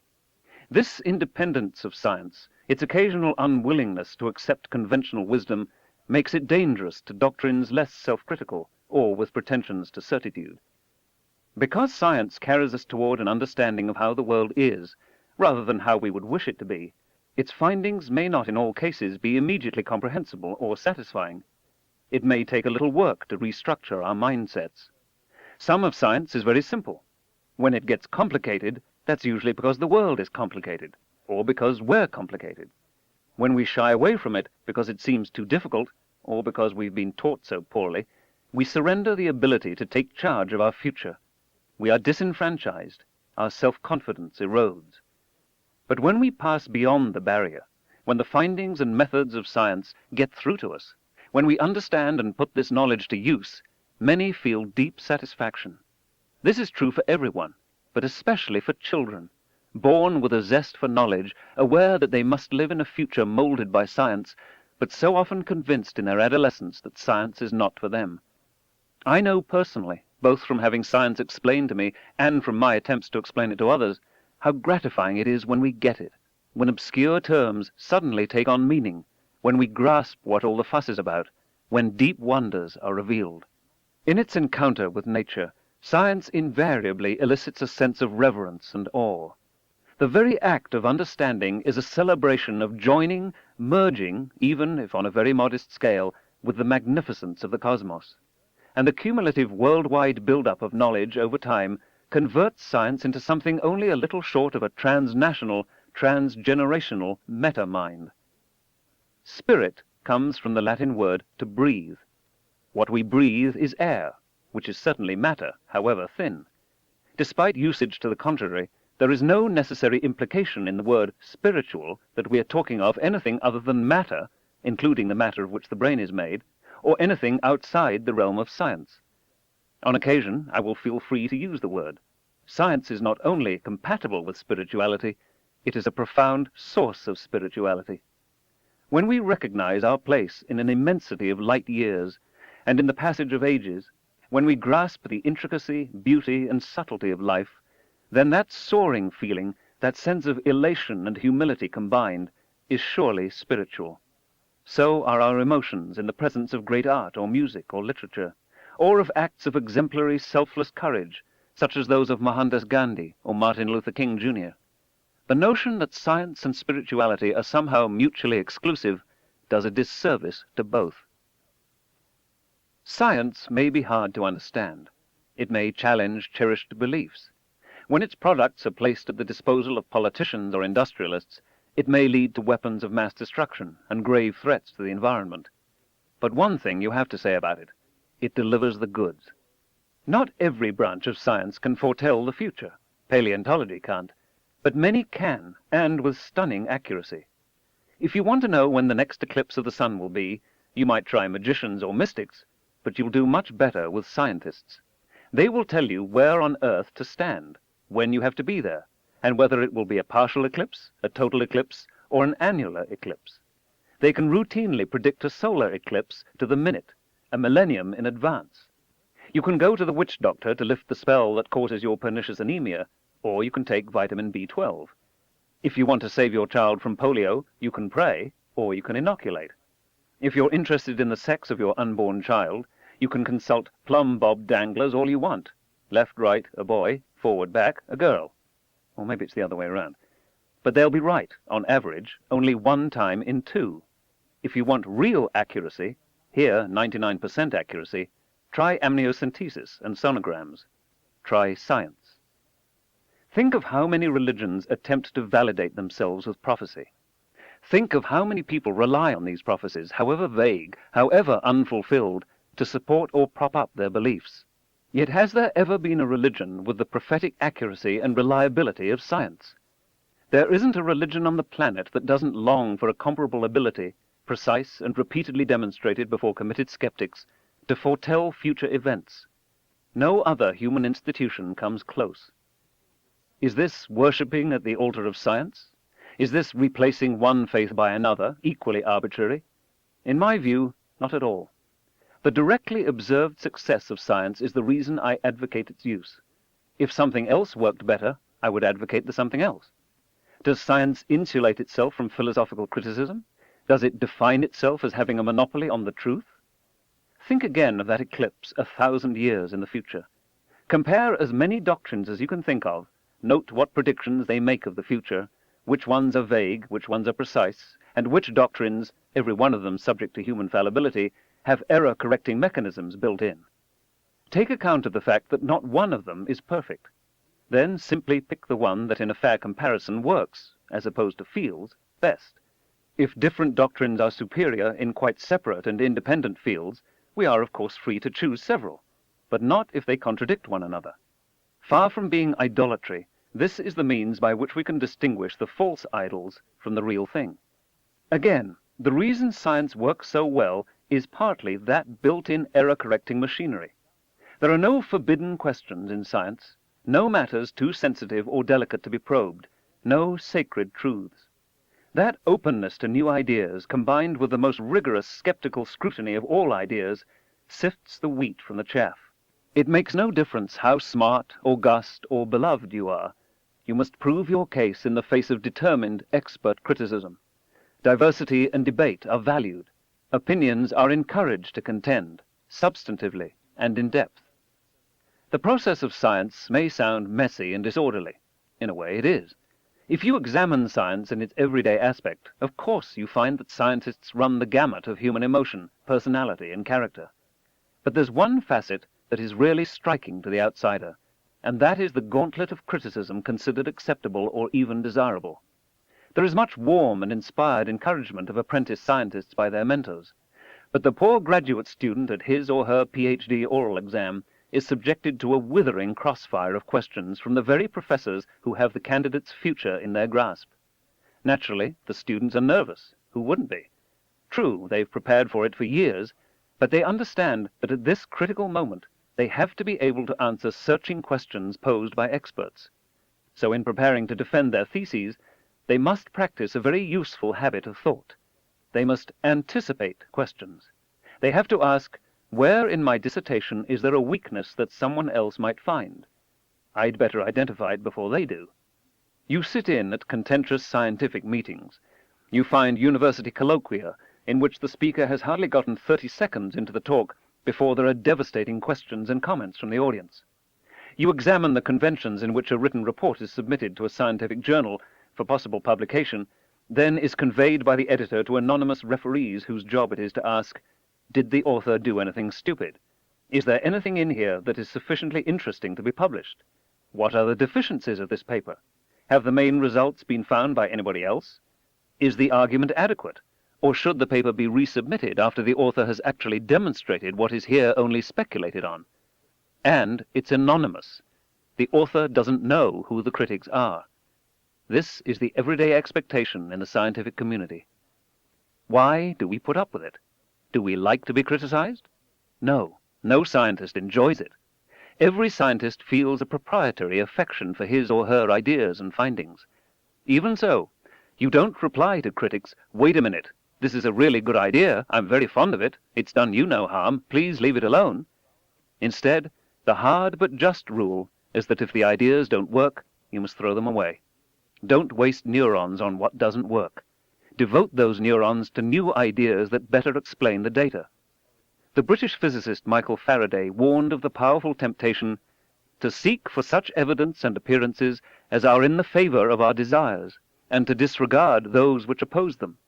This independence of science, its occasional unwillingness to accept conventional wisdom, makes it dangerous to doctrines less self-critical or with pretensions to certitude. Because science carries us toward an understanding of how the world is, rather than how we would wish it to be, its findings may not in all cases be immediately comprehensible or satisfying. It may take a little work to restructure our mindsets. Some of science is very simple. When it gets complicated, that's usually because the world is complicated, or because we're complicated. When we shy away from it because it seems too difficult, or because we've been taught so poorly, we surrender the ability to take charge of our future. We are disenfranchised. Our self-confidence erodes. But when we pass beyond the barrier, when the findings and methods of science get through to us, when we understand and put this knowledge to use, many feel deep satisfaction. This is true for everyone, but especially for children, born with a zest for knowledge, aware that they must live in a future molded by science, but so often convinced in their adolescence that science is not for them. I know personally, both from having science explained to me and from my attempts to explain it to others, how gratifying it is when we get it, when obscure terms suddenly take on meaning, when we grasp what all the fuss is about, when deep wonders are revealed. In its encounter with nature, science invariably elicits a sense of reverence and awe. The very act of understanding is a celebration of joining, merging, even if on a very modest scale, with the magnificence of the cosmos. And the cumulative worldwide build-up of knowledge over time converts science into something only a little short of a transnational, transgenerational meta-mind. Spirit comes from the Latin word to breathe. What we breathe is air, which is certainly matter, however thin. Despite usage to the contrary, there is no necessary implication in the word spiritual that we are talking of anything other than matter, including the matter of which the brain is made, or anything outside the realm of science. On occasion, I will feel free to use the word. Science is not only compatible with spirituality, it is a profound source of spirituality. When we recognize our place in an immensity of light years, and in the passage of ages, when we grasp the intricacy, beauty, and subtlety of life, then that soaring feeling, that sense of elation and humility combined, is surely spiritual. So are our emotions in the presence of great art or music or literature, or of acts of exemplary selfless courage, such as those of Mohandas Gandhi or Martin Luther King, Jr. The notion that science and spirituality are somehow mutually exclusive does a disservice to both. Science may be hard to understand. It may challenge cherished beliefs. When its products are placed at the disposal of politicians or industrialists, it may lead to weapons of mass destruction and grave threats to the environment. But one thing you have to say about it: it delivers the goods. Not every branch of science can foretell the future. Paleontology can't. But many can, and with stunning accuracy. If you want to know when the next eclipse of the sun will be, you might try magicians or mystics, but you'll do much better with scientists. They will tell you where on Earth to stand, when you have to be there, and whether it will be a partial eclipse, a total eclipse, or an annular eclipse. They can routinely predict a solar eclipse to the minute, a millennium in advance. You can go to the witch doctor to lift the spell that causes your pernicious anemia, or you can take vitamin B12. If you want to save your child from polio, you can pray, or you can inoculate. If you're interested in the sex of your unborn child, you can consult plumb bob danglers all you want. Left, right, a boy; forward, back, a girl. Or maybe it's the other way around. But they'll be right, on average, only one time in two. If you want real accuracy, here 99% accuracy, try amniocentesis and sonograms. Try science. Think of how many religions attempt to validate themselves with prophecy. Think of how many people rely on these prophecies, however vague, however unfulfilled, to support or prop up their beliefs. Yet has there ever been a religion with the prophetic accuracy and reliability of science? There isn't a religion on the planet that doesn't long for a comparable ability, precise and repeatedly demonstrated before committed skeptics, to foretell future events. No other human institution comes close. Is this worshipping at the altar of science? Is this replacing one faith by another, equally arbitrary? In my view, not at all. The directly observed success of science is the reason I advocate its use. If something else worked better, I would advocate the something else. Does science insulate itself from philosophical criticism? Does it define itself as having a monopoly on the truth? Think again of that eclipse 1,000 years in the future. Compare as many doctrines as you can think of, note what predictions they make of the future, which ones are vague, which ones are precise, and which doctrines, every one of them subject to human fallibility, have error-correcting mechanisms built in. Take account of the fact that not one of them is perfect. Then simply pick the one that in a fair comparison works, as opposed to feels, best. If different doctrines are superior in quite separate and independent fields, we are of course free to choose several, but not if they contradict one another. Far from being idolatry, this is the means by which we can distinguish the false idols from the real thing. Again, the reason science works so well is partly that built-in error-correcting machinery. There are no forbidden questions in science, no matters too sensitive or delicate to be probed, no sacred truths. That openness to new ideas, combined with the most rigorous skeptical scrutiny of all ideas, sifts the wheat from the chaff. It makes no difference how smart, august, or beloved you are. You must prove your case in the face of determined, expert criticism. Diversity and debate are valued. Opinions are encouraged to contend, substantively and in depth. The process of science may sound messy and disorderly. In a way, it is. If you examine science in its everyday aspect, of course you find that scientists run the gamut of human emotion, personality, and character. But there's one facet that is really striking to the outsider, and that is the gauntlet of criticism considered acceptable or even desirable. There is much warm and inspired encouragement of apprentice scientists by their mentors, but the poor graduate student at his or her PhD oral exam is subjected to a withering crossfire of questions from the very professors who have the candidate's future in their grasp. Naturally, the students are nervous. Who wouldn't be? True, they've prepared for it for years, but they understand that at this critical moment they have to be able to answer searching questions posed by experts. So in preparing to defend their theses, they must practice a very useful habit of thought. They must anticipate questions. They have to ask, where in my dissertation is there a weakness that someone else might find? I'd better identify it before they do. You sit in at contentious scientific meetings. You find university colloquia in which the speaker has hardly gotten 30 seconds into the talk before there are devastating questions and comments from the audience. You examine the conventions in which a written report is submitted to a scientific journal for possible publication, then is conveyed by the editor to anonymous referees whose job it is to ask, did the author do anything stupid? Is there anything in here that is sufficiently interesting to be published? What are the deficiencies of this paper? Have the main results been found by anybody else? Is the argument adequate? Or should the paper be resubmitted after the author has actually demonstrated what is here only speculated on? And it's anonymous. The author doesn't know who the critics are. This is the everyday expectation in the scientific community. Why do we put up with it? Do we like to be criticized? No, no scientist enjoys it. Every scientist feels a proprietary affection for his or her ideas and findings. Even so, you don't reply to critics, wait a minute, this is a really good idea, I'm very fond of it, it's done you no harm, please leave it alone. Instead, the hard but just rule is that if the ideas don't work, you must throw them away. Don't waste neurons on what doesn't work. Devote those neurons to new ideas that better explain the data. The British physicist Michael Faraday warned of the powerful temptation to seek for such evidence and appearances as are in the favor of our desires, and to disregard those which oppose them.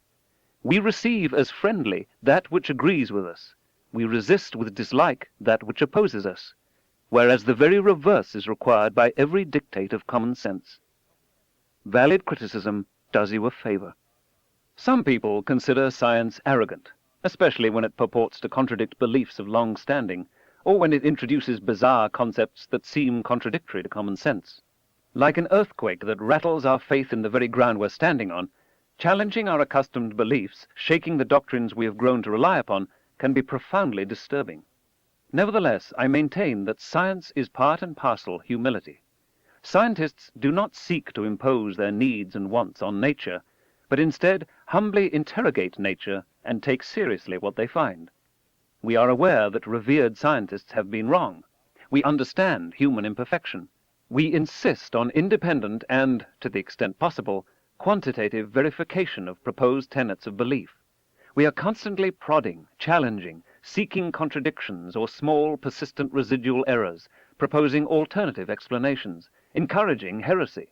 We receive as friendly that which agrees with us. We resist with dislike that which opposes us, whereas the very reverse is required by every dictate of common sense. Valid criticism does you a favor. Some people consider science arrogant, especially when it purports to contradict beliefs of long standing, or when it introduces bizarre concepts that seem contradictory to common sense. Like an earthquake that rattles our faith in the very ground we're standing on, challenging our accustomed beliefs, shaking the doctrines we have grown to rely upon, can be profoundly disturbing. Nevertheless, I maintain that science is part and parcel humility. Scientists do not seek to impose their needs and wants on nature, but instead humbly interrogate nature and take seriously what they find. We are aware that revered scientists have been wrong. We understand human imperfection. We insist on independent and, to the extent possible, quantitative verification of proposed tenets of belief. We are constantly prodding, challenging, seeking contradictions or small, persistent residual errors, proposing alternative explanations, encouraging heresy.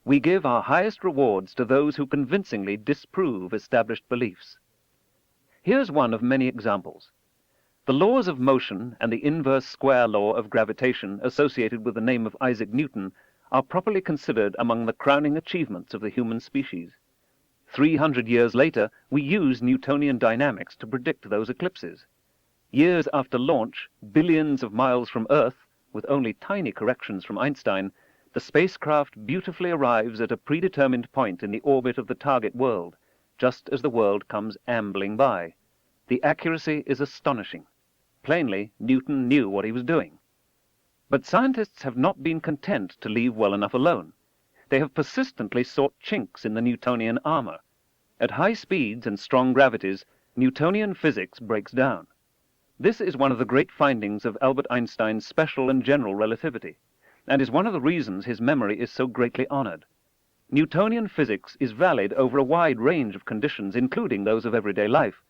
We give our highest rewards to those who convincingly disprove established beliefs. Here's one of many examples. The laws of motion and the inverse square law of gravitation associated with the name of Isaac Newton are properly considered among the crowning achievements of the human species. 300 years later, we use Newtonian dynamics to predict those eclipses. Years after launch, billions of miles from Earth, with only tiny corrections from Einstein, the spacecraft beautifully arrives at a predetermined point in the orbit of the target world, just as the world comes ambling by. The accuracy is astonishing. Plainly, Newton knew what he was doing. But scientists have not been content to leave well enough alone. They have persistently sought chinks in the Newtonian armor. At high speeds and strong gravities, Newtonian physics breaks down. This is one of the great findings of Albert Einstein's special and general relativity, and is one of the reasons his memory is so greatly honored. Newtonian physics is valid over a wide range of conditions, including those of everyday life,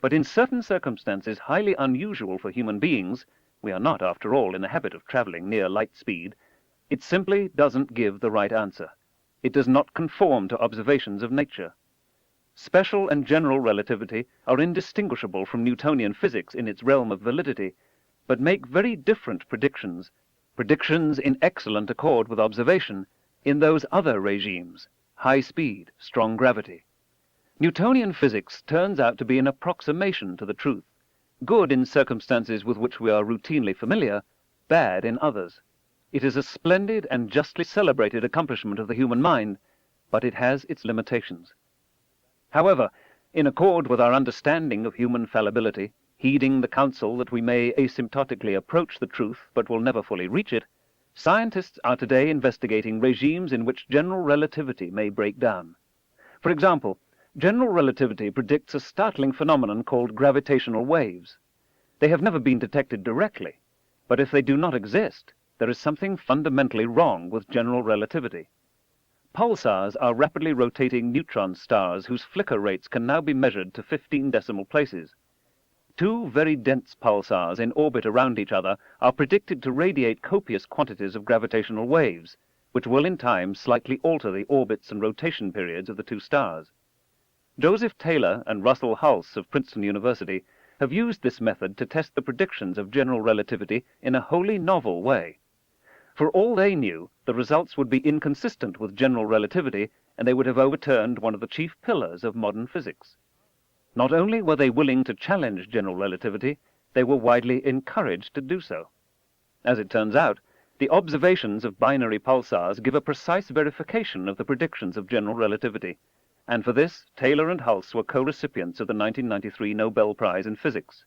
but in certain circumstances highly unusual for human beings — we are not, after all, in the habit of traveling near light speed — it simply doesn't give the right answer. It does not conform to observations of nature. Special and general relativity are indistinguishable from Newtonian physics in its realm of validity, but make very different predictions in excellent accord with observation, in those other regimes, high speed, strong gravity. Newtonian physics turns out to be an approximation to the truth, good in circumstances with which we are routinely familiar, bad in others. It is a splendid and justly celebrated accomplishment of the human mind, but it has its limitations. However, in accord with our understanding of human fallibility, heeding the counsel that we may asymptotically approach the truth but will never fully reach it, scientists are today investigating regimes in which general relativity may break down. For example, general relativity predicts a startling phenomenon called gravitational waves. They have never been detected directly, but if they do not exist, there is something fundamentally wrong with general relativity. Pulsars are rapidly rotating neutron stars whose flicker rates can now be measured to 15 decimal places. Two very dense pulsars in orbit around each other are predicted to radiate copious quantities of gravitational waves, which will in time slightly alter the orbits and rotation periods of the two stars. Joseph Taylor and Russell Hulse of Princeton University have used this method to test the predictions of general relativity in a wholly novel way. For all they knew, the results would be inconsistent with general relativity, and they would have overturned one of the chief pillars of modern physics. Not only were they willing to challenge general relativity, they were widely encouraged to do so. As it turns out, the observations of binary pulsars give a precise verification of the predictions of general relativity, and for this, Taylor and Hulse were co-recipients of the 1993 Nobel Prize in Physics.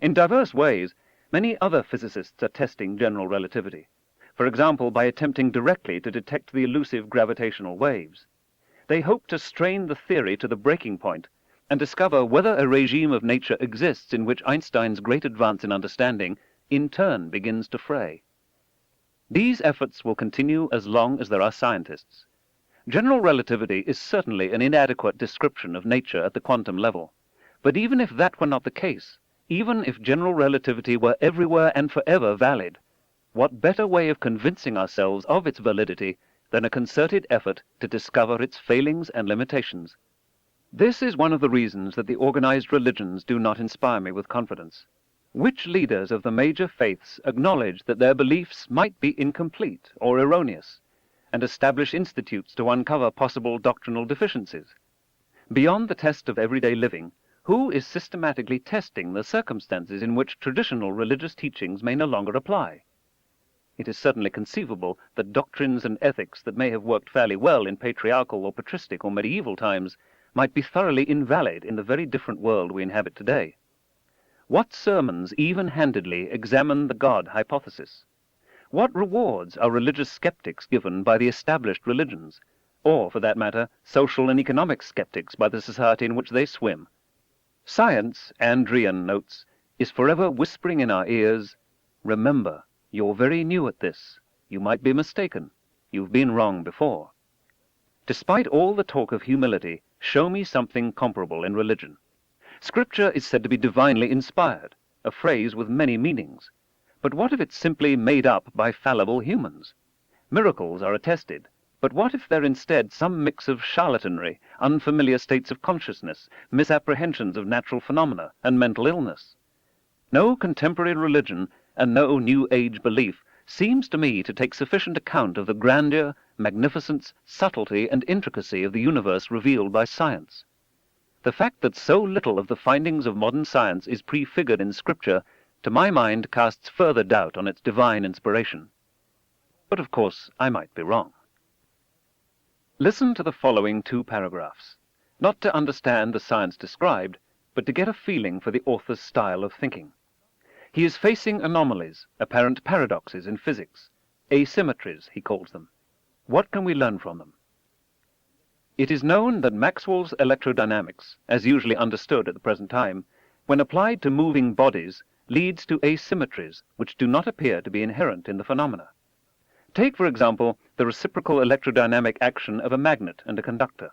In diverse ways, many other physicists are testing general relativity, for example by attempting directly to detect the elusive gravitational waves. They hope to strain the theory to the breaking point and discover whether a regime of nature exists in which Einstein's great advance in understanding in turn begins to fray. These efforts will continue as long as there are scientists. General relativity is certainly an inadequate description of nature at the quantum level, but even if that were not the case, even if general relativity were everywhere and forever valid, what better way of convincing ourselves of its validity than a concerted effort to discover its failings and limitations? This is one of the reasons that the organized religions do not inspire me with confidence. Which leaders of the major faiths acknowledge that their beliefs might be incomplete or erroneous, and establish institutes to uncover possible doctrinal deficiencies? Beyond the test of everyday living, who is systematically testing the circumstances in which traditional religious teachings may no longer apply? It is certainly conceivable that doctrines and ethics that may have worked fairly well in patriarchal or patristic or medieval times might be thoroughly invalid in the very different world we inhabit today. What sermons even-handedly examine the God hypothesis? What rewards are religious skeptics given by the established religions, or, for that matter, social and economic skeptics by the society in which they swim? Science, Andrian notes, is forever whispering in our ears, "Remember, you're very new at this. You might be mistaken. You've been wrong before." Despite all the talk of humility, show me something comparable in religion. Scripture is said to be divinely inspired, a phrase with many meanings. But what if it's simply made up by fallible humans? Miracles are attested, but what if they're instead some mix of charlatanry, unfamiliar states of consciousness, misapprehensions of natural phenomena, and mental illness? No contemporary religion and no New Age belief seems to me to take sufficient account of the grandeur, magnificence, subtlety, and intricacy of the universe revealed by science. The fact that so little of the findings of modern science is prefigured in Scripture, to my mind, casts further doubt on its divine inspiration. But of course, I might be wrong. Listen to the following 2 paragraphs, not to understand the science described, but to get a feeling for the author's style of thinking. He is facing anomalies, apparent paradoxes in physics, asymmetries, he calls them. What can we learn from them? It is known that Maxwell's electrodynamics, as usually understood at the present time, when applied to moving bodies, leads to asymmetries which do not appear to be inherent in the phenomena. Take, for example, the reciprocal electrodynamic action of a magnet and a conductor.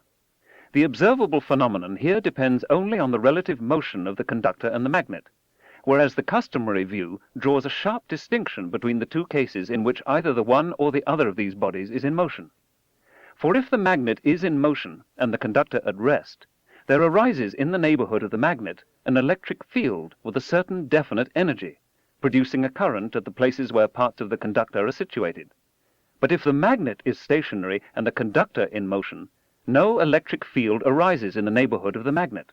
The observable phenomenon here depends only on the relative motion of the conductor and the magnet, whereas the customary view draws a sharp distinction between the 2 cases in which either the one or the other of these bodies is in motion. For if the magnet is in motion and the conductor at rest, there arises in the neighborhood of the magnet an electric field with a certain definite energy, producing a current at the places where parts of the conductor are situated. But if the magnet is stationary and the conductor in motion, no electric field arises in the neighborhood of the magnet.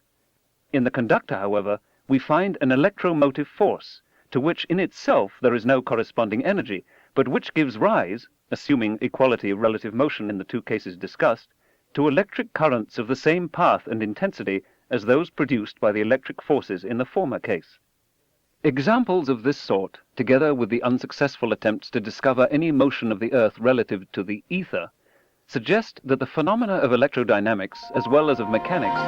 In the conductor, however, we find an electromotive force, to which in itself there is no corresponding energy, but which gives rise, assuming equality of relative motion in the 2 cases discussed, to electric currents of the same path and intensity as those produced by the electric forces in the former case. Examples of this sort, together with the unsuccessful attempts to discover any motion of the Earth relative to the ether, suggest that the phenomena of electrodynamics, as well as of mechanics,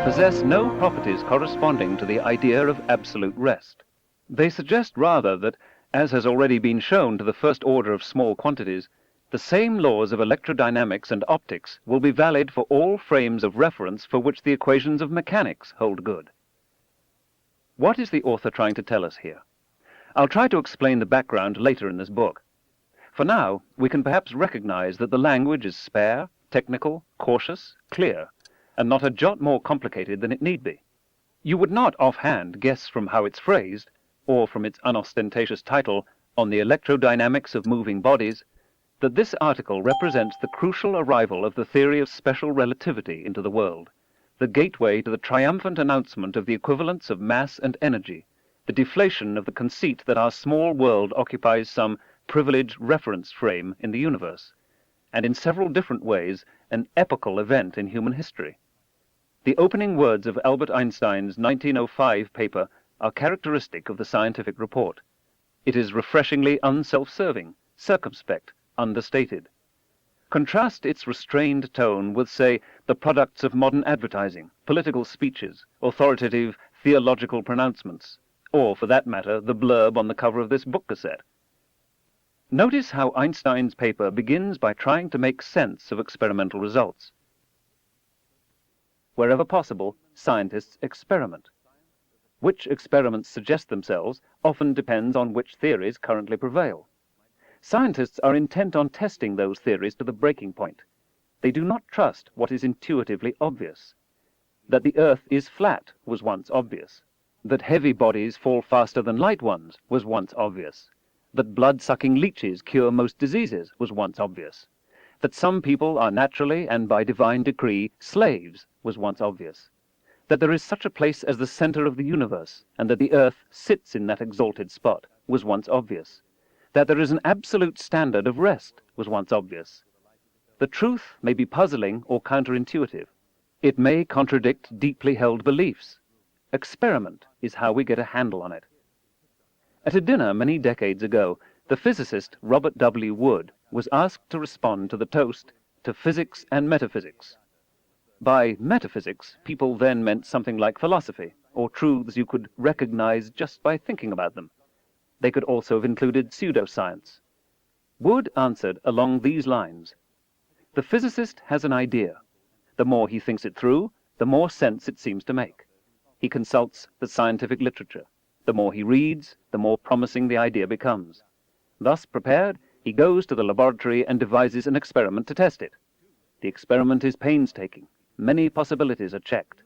possess no properties corresponding to the idea of absolute rest. They suggest rather that, as has already been shown to the first order of small quantities, the same laws of electrodynamics and optics will be valid for all frames of reference for which the equations of mechanics hold good. What is the author trying to tell us here? I'll try to explain the background later in this book. For now, we can perhaps recognize that the language is spare, technical, cautious, clear, and not a jot more complicated than it need be. You would not offhand guess from how it's phrased, or from its unostentatious title, On the Electrodynamics of Moving Bodies, that this article represents the crucial arrival of the theory of special relativity into the world, the gateway to the triumphant announcement of the equivalence of mass and energy, the deflation of the conceit that our small world occupies some privileged reference frame in the universe, and in several different ways an epochal event in human history. The opening words of Albert Einstein's 1905 paper are characteristic of the scientific report. It is refreshingly unself-serving, circumspect, understated. Contrast its restrained tone with, say, the products of modern advertising, political speeches, authoritative theological pronouncements, or, for that matter, the blurb on the cover of this book cassette. Notice how Einstein's paper begins by trying to make sense of experimental results. Wherever possible, scientists experiment. Which experiments suggest themselves often depends on which theories currently prevail. Scientists are intent on testing those theories to the breaking point. They do not trust what is intuitively obvious. That the Earth is flat was once obvious. That heavy bodies fall faster than light ones was once obvious. That blood-sucking leeches cure most diseases was once obvious. That some people are naturally and by divine decree slaves was once obvious. That there is such a place as the center of the universe, and that the Earth sits in that exalted spot, was once obvious. That there is an absolute standard of rest was once obvious. The truth may be puzzling or counterintuitive. It may contradict deeply held beliefs. Experiment is how we get a handle on it. At a dinner many decades ago, the physicist Robert W. Wood was asked to respond to the toast to physics and metaphysics. By metaphysics, people then meant something like philosophy, or truths you could recognize just by thinking about them. They could also have included pseudoscience. Wood answered along these lines. The physicist has an idea. The more he thinks it through, the more sense it seems to make. He consults the scientific literature. The more he reads, the more promising the idea becomes. Thus prepared, he goes to the laboratory and devises an experiment to test it. The experiment is painstaking. Many possibilities are checked.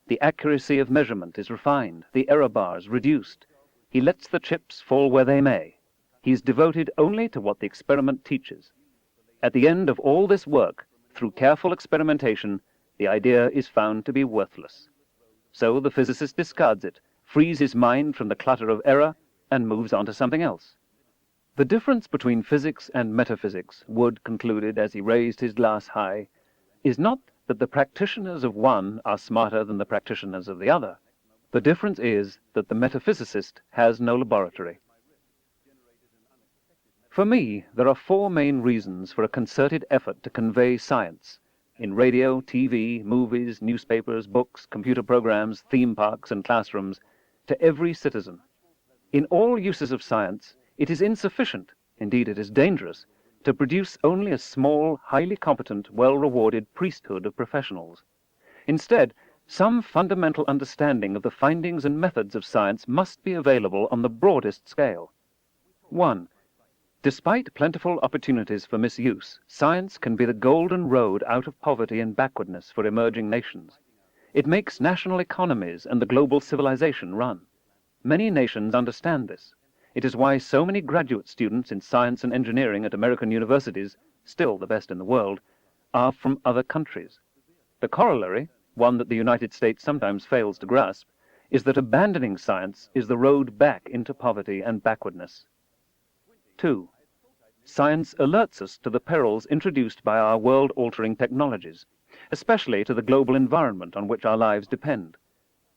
The accuracy of measurement is refined, the error bars reduced. He lets the chips fall where they may. He is devoted only to what the experiment teaches. At the end of all this work, through careful experimentation, the idea is found to be worthless. So the physicist discards it, frees his mind from the clutter of error, and moves on to something else. The difference between physics and metaphysics, Wood concluded as he raised his glass high, is not that the practitioners of one are smarter than the practitioners of the other. The difference is that the metaphysicist has no laboratory. For me, there are four main reasons for a concerted effort to convey science in radio, TV, movies, newspapers, books, computer programs, theme parks, and classrooms to every citizen. In all uses of science, it is insufficient, indeed it is dangerous, to produce only a small, highly competent, well-rewarded priesthood of professionals. Instead, some fundamental understanding of the findings and methods of science must be available on the broadest scale. 1. Despite plentiful opportunities for misuse, science can be the golden road out of poverty and backwardness for emerging nations. It makes national economies and the global civilization run. Many nations understand this. It is why so many graduate students in science and engineering at American universities, still the best in the world, are from other countries. The corollary, one that the United States sometimes fails to grasp, is that abandoning science is the road back into poverty and backwardness. 2. Science alerts us to the perils introduced by our world-altering technologies, especially to the global environment on which our lives depend.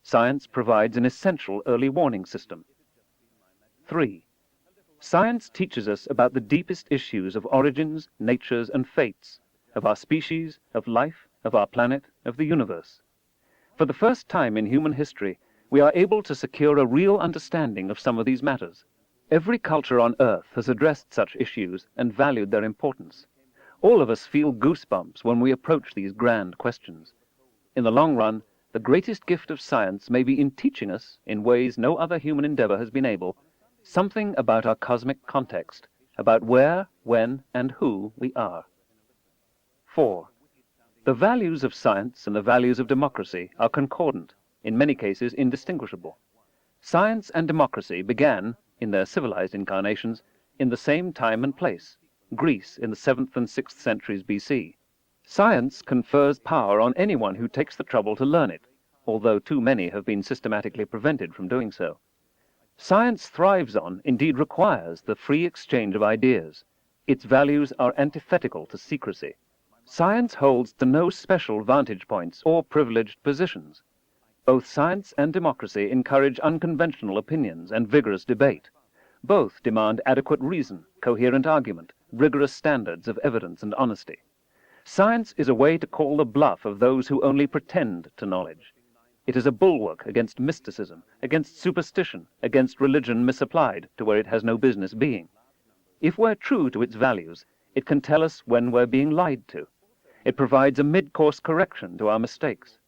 Science provides an essential early warning system. 3. Science teaches us about the deepest issues of origins, natures, and fates, of our species, of life, of our planet, of the universe. For the first time in human history, we are able to secure a real understanding of some of these matters. Every culture on Earth has addressed such issues and valued their importance. All of us feel goosebumps when we approach these grand questions. In the long run, the greatest gift of science may be in teaching us, in ways no other human endeavor has been able, something about our cosmic context, about where, when, and who we are. 4. The values of science and the values of democracy are concordant, in many cases indistinguishable. Science and democracy began, in their civilized incarnations, in the same time and place, Greece in the 7th and 6th centuries BC. Science confers power on anyone who takes the trouble to learn it, although too many have been systematically prevented from doing so. Science thrives on, indeed requires, the free exchange of ideas. Its values are antithetical to secrecy. Science holds to no special vantage points or privileged positions. Both science and democracy encourage unconventional opinions and vigorous debate. Both demand adequate reason, coherent argument, rigorous standards of evidence and honesty. Science is a way to call the bluff of those who only pretend to knowledge. It is a bulwark against mysticism, against superstition, against religion misapplied to where it has no business being. If we're true to its values, it can tell us when we're being lied to. It provides a mid-course correction to our mistakes.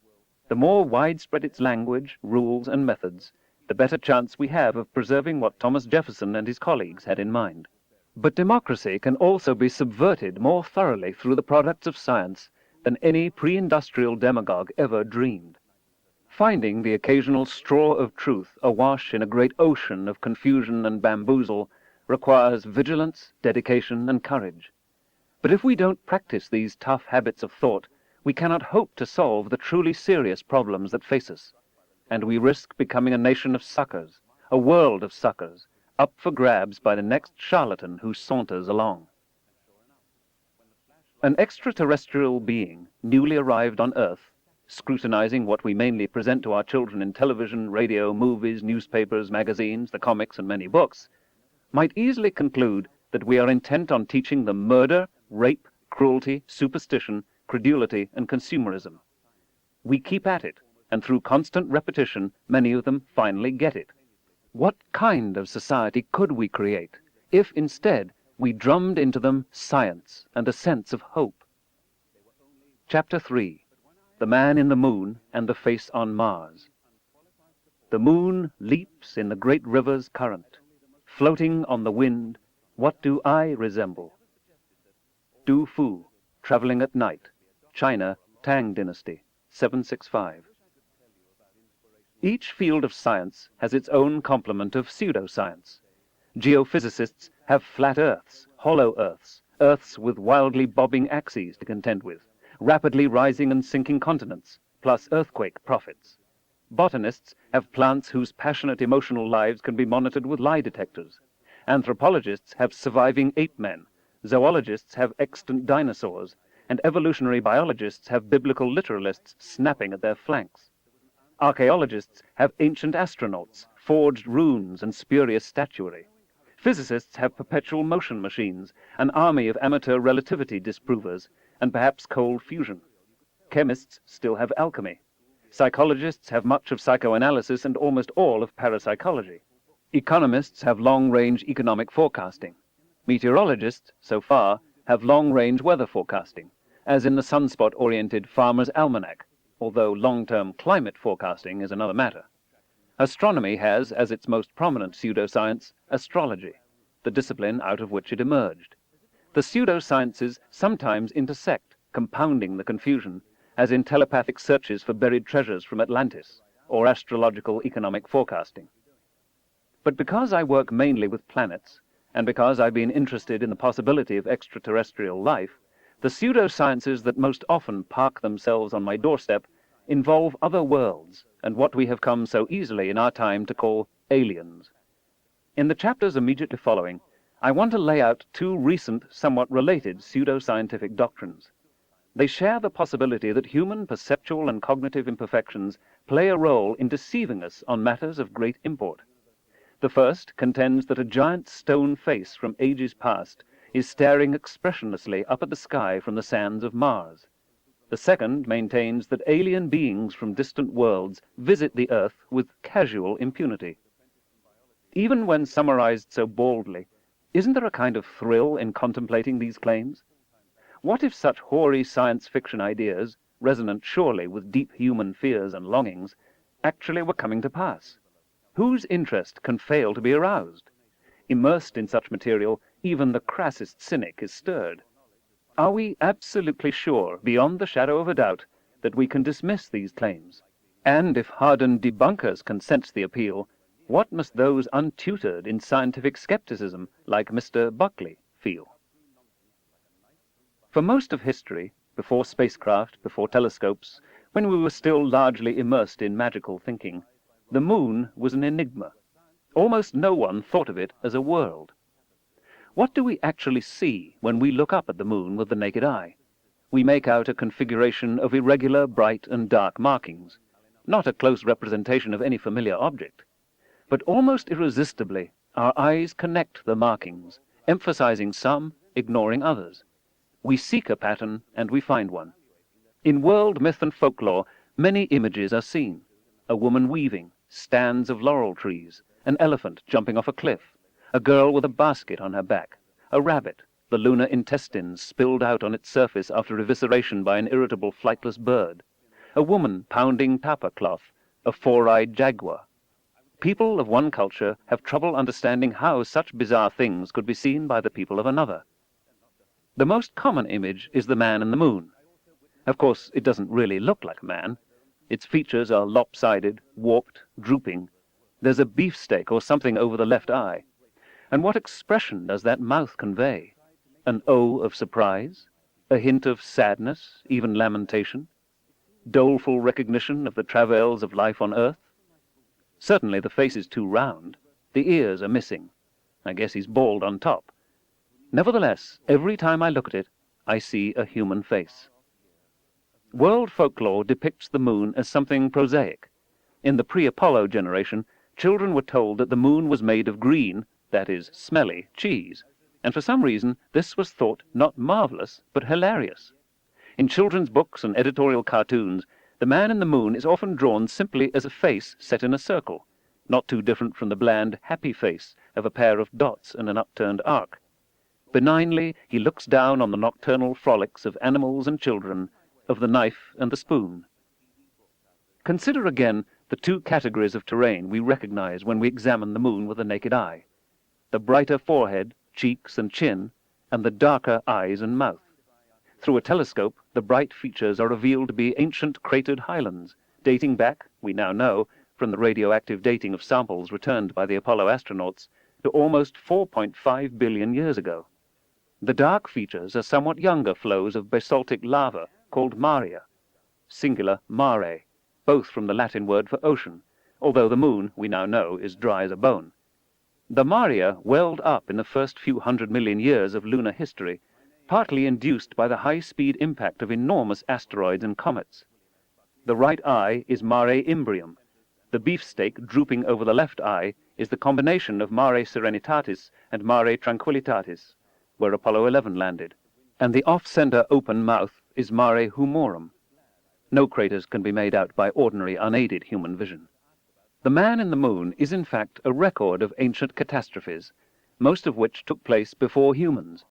The more widespread its language, rules, and methods, the better chance we have of preserving what Thomas Jefferson and his colleagues had in mind. But democracy can also be subverted more thoroughly through the products of science than any pre-industrial demagogue ever dreamed. Finding the occasional straw of truth awash in a great ocean of confusion and bamboozle requires vigilance, dedication, and courage. But if we don't practice these tough habits of thought, we cannot hope to solve the truly serious problems that face us, and we risk becoming a nation of suckers, a world of suckers, up for grabs by the next charlatan who saunters along. An extraterrestrial being, newly arrived on Earth, scrutinizing what we mainly present to our children in television, radio, movies, newspapers, magazines, the comics, and many books, might easily conclude that we are intent on teaching them murder, rape, cruelty, superstition, credulity, and consumerism. We keep at it, and through constant repetition, many of them finally get it. What kind of society could we create if instead we drummed into them science and a sense of hope? Chapter 3. The Man in the Moon and the Face on Mars. The moon leaps in the great river's current. Floating on the wind, what do I resemble? Du Fu, Traveling at Night, China, Tang Dynasty, 765. Each field of science has its own complement of pseudoscience. Geophysicists have flat earths, hollow earths, earths with wildly bobbing axes to contend with, rapidly rising and sinking continents, plus earthquake prophets. Botanists have plants whose passionate emotional lives can be monitored with lie detectors. Anthropologists have surviving ape men. Zoologists have extant dinosaurs. And evolutionary biologists have biblical literalists snapping at their flanks. Archaeologists have ancient astronauts, forged runes and spurious statuary. Physicists have perpetual motion machines, an army of amateur relativity disprovers, and perhaps cold fusion. Chemists still have alchemy. Psychologists have much of psychoanalysis and almost all of parapsychology. Economists have long-range economic forecasting. Meteorologists, so far, have long-range weather forecasting, as in the sunspot-oriented Farmer's Almanac, although long-term climate forecasting is another matter. Astronomy has, as its most prominent pseudoscience, astrology, the discipline out of which it emerged. The pseudosciences sometimes intersect, compounding the confusion, as in telepathic searches for buried treasures from Atlantis, or astrological economic forecasting. But because I work mainly with planets, and because I've been interested in the possibility of extraterrestrial life, the pseudosciences that most often park themselves on my doorstep involve other worlds and what we have come so easily in our time to call aliens. In the chapters immediately following, I want to lay out two recent, somewhat related pseudoscientific doctrines. They share the possibility that human perceptual and cognitive imperfections play a role in deceiving us on matters of great import. The first contends that a giant stone face from ages past is staring expressionlessly up at the sky from the sands of Mars. The second maintains that alien beings from distant worlds visit the Earth with casual impunity. Even when summarized so baldly, isn't there a kind of thrill in contemplating these claims? What if such hoary science fiction ideas, resonant surely with deep human fears and longings, actually were coming to pass? Whose interest can fail to be aroused? Immersed in such material, even the crassest cynic is stirred. Are we absolutely sure, beyond the shadow of a doubt, that we can dismiss these claims? And if hardened debunkers can sense the appeal, what must those untutored in scientific skepticism, like Mr. Buckley, feel? For most of history, before spacecraft, before telescopes, when we were still largely immersed in magical thinking, the moon was an enigma. Almost no one thought of it as a world. What do we actually see when we look up at the moon with the naked eye? We make out a configuration of irregular, bright and dark markings, not a close representation of any familiar object. But almost irresistibly, our eyes connect the markings, emphasizing some, ignoring others. We seek a pattern, and we find one. In world myth and folklore, many images are seen. A woman weaving, stands of laurel trees, an elephant jumping off a cliff, a girl with a basket on her back, a rabbit, the lunar intestines spilled out on its surface after evisceration by an irritable flightless bird, a woman pounding tapa cloth, a four-eyed jaguar. People of one culture have trouble understanding how such bizarre things could be seen by the people of another. The most common image is the man in the moon. Of course, it doesn't really look like a man. Its features are lopsided, warped, drooping. There's a beefsteak or something over the left eye. And what expression does that mouth convey? An O of surprise? A hint of sadness, even lamentation? Doleful recognition of the travails of life on Earth? Certainly the face is too round. The ears are missing. I guess he's bald on top. Nevertheless, every time I look at it, I see a human face. World folklore depicts the moon as something prosaic. In the pre-Apollo generation, children were told that the moon was made of green, that is, smelly, cheese, and for some reason this was thought not marvelous, but hilarious. In children's books and editorial cartoons, The man in the moon is often drawn simply as a face set in a circle, not too different from the bland, happy face of a pair of dots in an upturned arc. Benignly he looks down on the nocturnal frolics of animals and children, of the knife and the spoon. Consider again the two categories of terrain we recognize when we examine the moon with the naked eye: the brighter forehead, cheeks, and chin, and the darker eyes and mouth. Through a telescope, the bright features are revealed to be ancient cratered highlands, dating back, we now know, from the radioactive dating of samples returned by the Apollo astronauts, to almost 4.5 billion years ago. The dark features are somewhat younger flows of basaltic lava called maria, singular mare, both from the Latin word for ocean, although the moon, we now know, is dry as a bone. The maria welled up in the first few 100 million years of lunar history, partly induced by the high-speed impact of enormous asteroids and comets. The right eye is mare imbrium. The beefsteak drooping over the left eye is the combination of mare serenitatis and mare tranquillitatis, where Apollo 11 landed, and the off-center open mouth is mare humorum. No craters can be made out by ordinary unaided human vision. The man in the moon is in fact a record of ancient catastrophes, most of which took place before humans.